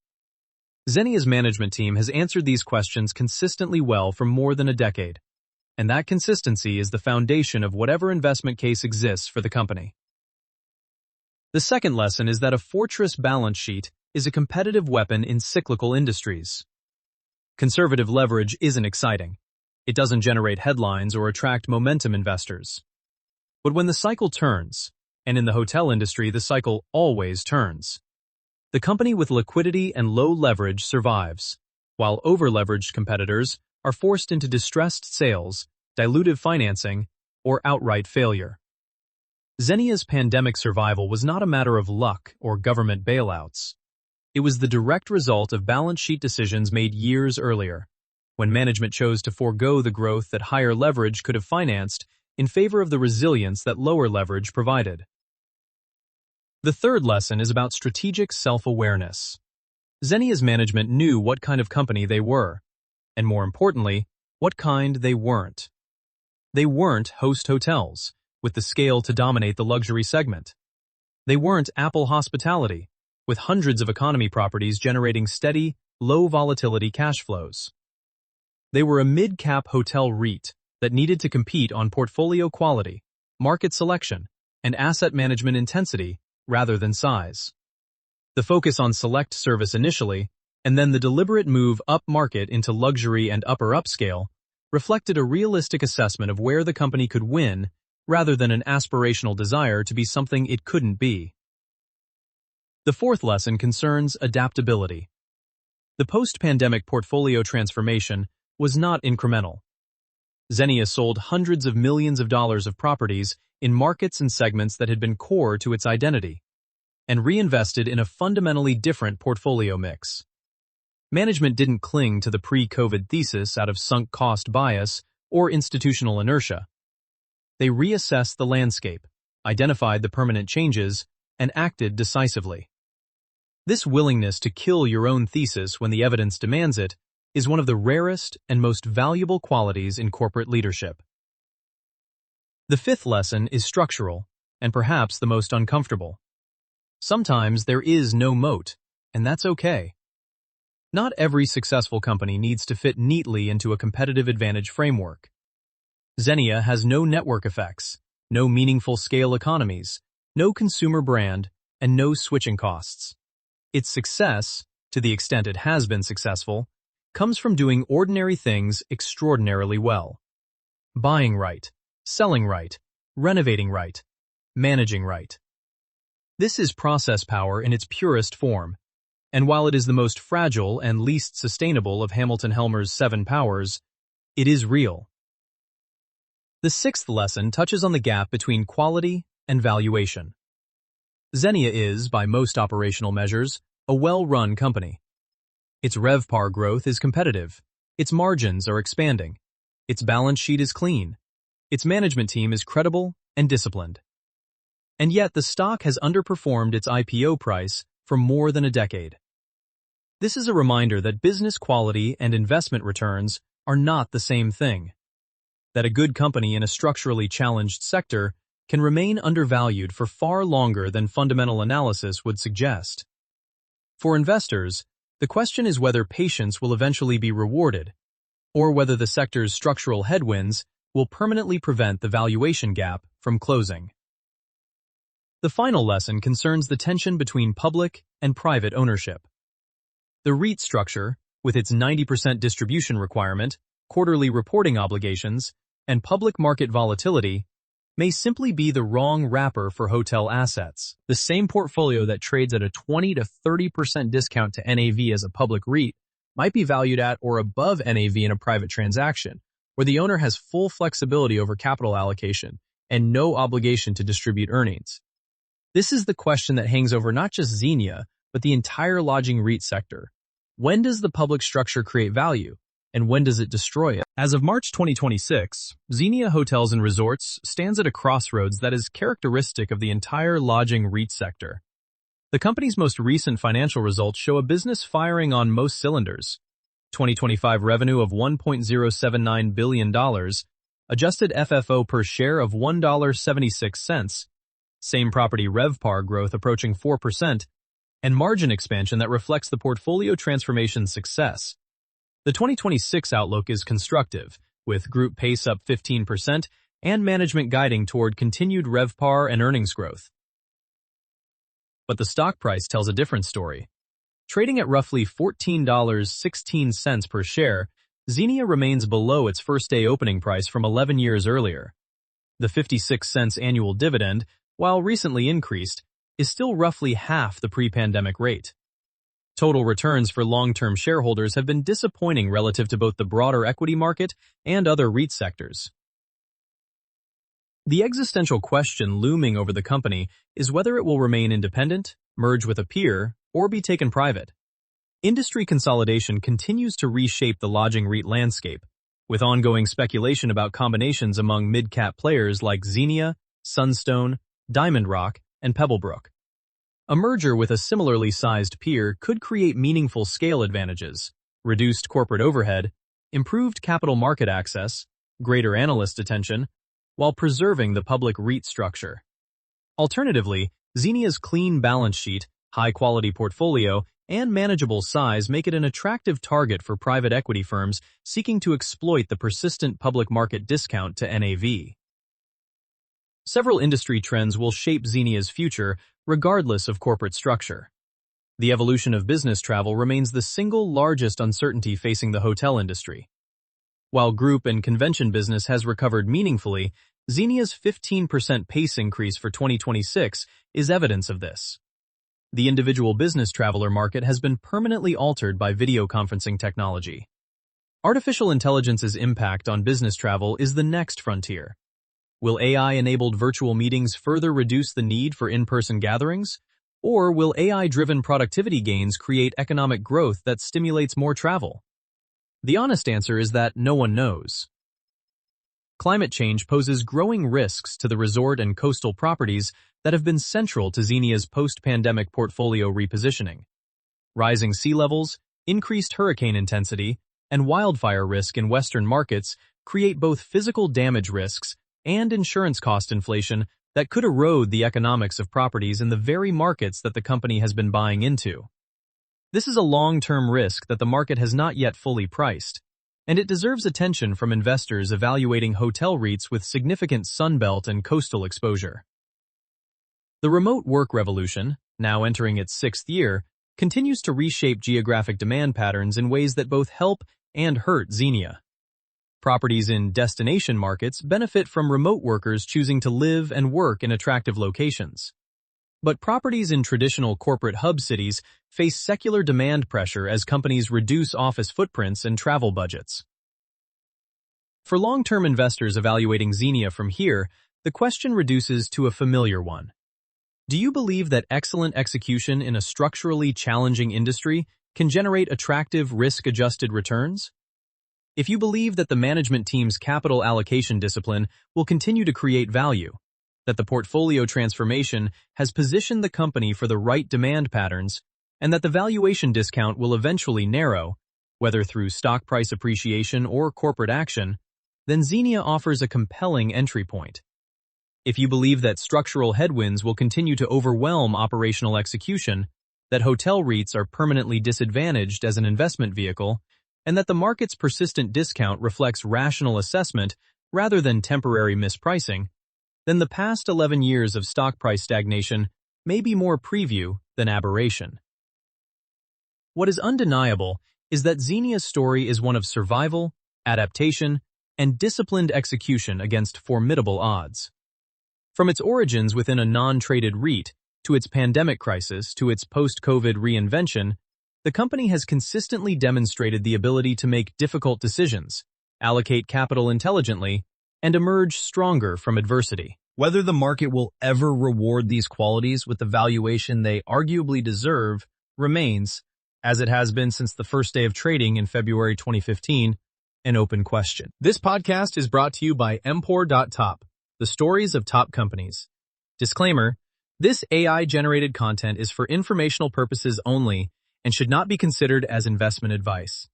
Xenia's management team has answered these questions consistently well for more than a decade, and that consistency is the foundation of whatever investment case exists for the company. The second lesson is that a fortress balance sheet is a competitive weapon in cyclical industries. Conservative leverage isn't exciting. It doesn't generate headlines or attract momentum investors. But when the cycle turns, and in the hotel industry the cycle always turns, the company with liquidity and low leverage survives, while over-leveraged competitors are forced into distressed sales, dilutive financing, or outright failure. Xenia's pandemic survival was not a matter of luck or government bailouts. It was the direct result of balance sheet decisions made years earlier, when management chose to forego the growth that higher leverage could have financed in favor of the resilience that lower leverage provided. The third lesson is about strategic self-awareness. Xenia's management knew what kind of company they were, and more importantly, what kind they weren't. They weren't Host Hotels, with the scale to dominate the luxury segment. They weren't Apple Hospitality, with hundreds of economy properties generating steady, low-volatility cash flows. They were a mid-cap hotel REIT that needed to compete on portfolio quality, market selection, and asset management intensity rather than size. The focus on select service initially, and then the deliberate move up-market into luxury and upper upscale, reflected a realistic assessment of where the company could win rather than an aspirational desire to be something it couldn't be. The fourth lesson concerns adaptability. The post-pandemic portfolio transformation was not incremental. Xenia sold hundreds of millions of dollars of properties in markets and segments that had been core to its identity, and reinvested in a fundamentally different portfolio mix. Management didn't cling to the pre-COVID thesis out of sunk cost bias or institutional inertia. They reassessed the landscape, identified the permanent changes, and acted decisively. This willingness to kill your own thesis when the evidence demands it is one of the rarest and most valuable qualities in corporate leadership. The fifth lesson is structural, and perhaps the most uncomfortable. Sometimes there is no moat, and that's okay. Not every successful company needs to fit neatly into a competitive advantage framework. Xenia has no network effects, no meaningful scale economies, no consumer brand, and no switching costs. Its success, to the extent it has been successful, comes from doing ordinary things extraordinarily well. Buying right, selling right, renovating right, managing right. This is process power in its purest form, and while it is the most fragile and least sustainable of Hamilton Helmer's 7 powers, it is real. The sixth lesson touches on the gap between quality and valuation. Xenia is, by most operational measures, a well-run company. Its RevPAR growth is competitive. Its margins are expanding. Its balance sheet is clean. Its management team is credible and disciplined. And yet the stock has underperformed its IPO price for more than a decade. This is a reminder that business quality and investment returns are not the same thing. That a good company in a structurally challenged sector can remain undervalued for far longer than fundamental analysis would suggest. For investors, the question is whether patience will eventually be rewarded, or whether the sector's structural headwinds will permanently prevent the valuation gap from closing. The final lesson concerns the tension between public and private ownership. The REIT structure, with its 90% distribution requirement, quarterly reporting obligations, and public market volatility, may simply be the wrong wrapper for hotel assets. The same portfolio that trades at a 20 to 30% discount to NAV as a public REIT might be valued at or above NAV in a private transaction, where the owner has full flexibility over capital allocation and no obligation to distribute earnings. This is the question that hangs over not just Xenia, but the entire lodging REIT sector. When does the public structure create value, and when does it destroy it? As of March 2026, Xenia Hotels and Resorts stands at a crossroads that is characteristic of the entire lodging REIT sector. The company's most recent financial results show a business firing on most cylinders. 2025 revenue of $1.079 billion, adjusted FFO per share of $1.76, same property RevPAR growth approaching 4%, and margin expansion that reflects the portfolio transformation's success. The 2026 outlook is constructive, with group pace up 15% and management guiding toward continued RevPAR and earnings growth. But the stock price tells a different story. Trading at roughly $14.16 per share, Xenia remains below its first-day opening price from 11 years earlier. The 56-cent annual dividend, while recently increased, is still roughly half the pre-pandemic rate. Total returns for long-term shareholders have been disappointing relative to both the broader equity market and other REIT sectors. The existential question looming over the company is whether it will remain independent, merge with a peer, or be taken private. Industry consolidation continues to reshape the lodging REIT landscape, with ongoing speculation about combinations among mid-cap players like Xenia, Sunstone, Diamond Rock, and Pebblebrook. A merger with a similarly sized peer could create meaningful scale advantages, reduced corporate overhead, improved capital market access, greater analyst attention, while preserving the public REIT structure. Alternatively, Xenia's clean balance sheet, high-quality portfolio, and manageable size make it an attractive target for private equity firms seeking to exploit the persistent public market discount to NAV. Several industry trends will shape Xenia's future regardless of corporate structure. The evolution of business travel remains the single largest uncertainty facing the hotel industry. While group and convention business has recovered meaningfully, Xenia's 15% pace increase for 2026 is evidence of this. The individual business traveler market has been permanently altered by video conferencing technology. Artificial intelligence's impact on business travel is the next frontier. Will AI-enabled virtual meetings further reduce the need for in-person gatherings? Or will AI-driven productivity gains create economic growth that stimulates more travel? The honest answer is that no one knows. Climate change poses growing risks to the resort and coastal properties that have been central to Xenia's post-pandemic portfolio repositioning. Rising sea levels, increased hurricane intensity, and wildfire risk in Western markets create both physical damage risks and insurance cost inflation that could erode the economics of properties in the very markets that the company has been buying into. This is a long-term risk that the market has not yet fully priced, and it deserves attention from investors evaluating hotel REITs with significant Sunbelt and coastal exposure. The remote work revolution, now entering its 6th year, continues to reshape geographic demand patterns in ways that both help and hurt Xenia. Properties in destination markets benefit from remote workers choosing to live and work in attractive locations. But properties in traditional corporate hub cities face secular demand pressure as companies reduce office footprints and travel budgets. For long-term investors evaluating Xenia from here, the question reduces to a familiar one. Do you believe that excellent execution in a structurally challenging industry can generate attractive risk-adjusted returns? If you believe that the management team's capital allocation discipline will continue to create value, that the portfolio transformation has positioned the company for the right demand patterns, and that the valuation discount will eventually narrow, whether through stock price appreciation or corporate action, then Xenia offers a compelling entry point. If you believe that structural headwinds will continue to overwhelm operational execution, that hotel REITs are permanently disadvantaged as an investment vehicle, and that the market's persistent discount reflects rational assessment rather than temporary mispricing, then the past 11 years of stock price stagnation may be more preview than aberration. What is undeniable is that Xenia's story is one of survival, adaptation, and disciplined execution against formidable odds. From its origins within a non-traded REIT, to its pandemic crisis, to its post-COVID reinvention, the company has consistently demonstrated the ability to make difficult decisions, allocate capital intelligently, and emerge stronger from adversity. Whether the market will ever reward these qualities with the valuation they arguably deserve remains, as it has been since the first day of trading in February 2015, an open question. This podcast is brought to you by Empor.top, the stories of top companies. Disclaimer: this AI-generated content is for informational purposes only and should not be considered as investment advice.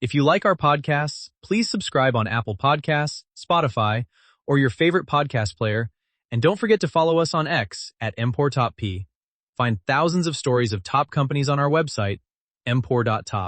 If you like our podcasts, please subscribe on Apple Podcasts, Spotify, or your favorite podcast player, and don't forget to follow us on X at Empor.top. Find thousands of stories of top companies on our website, Empor.top.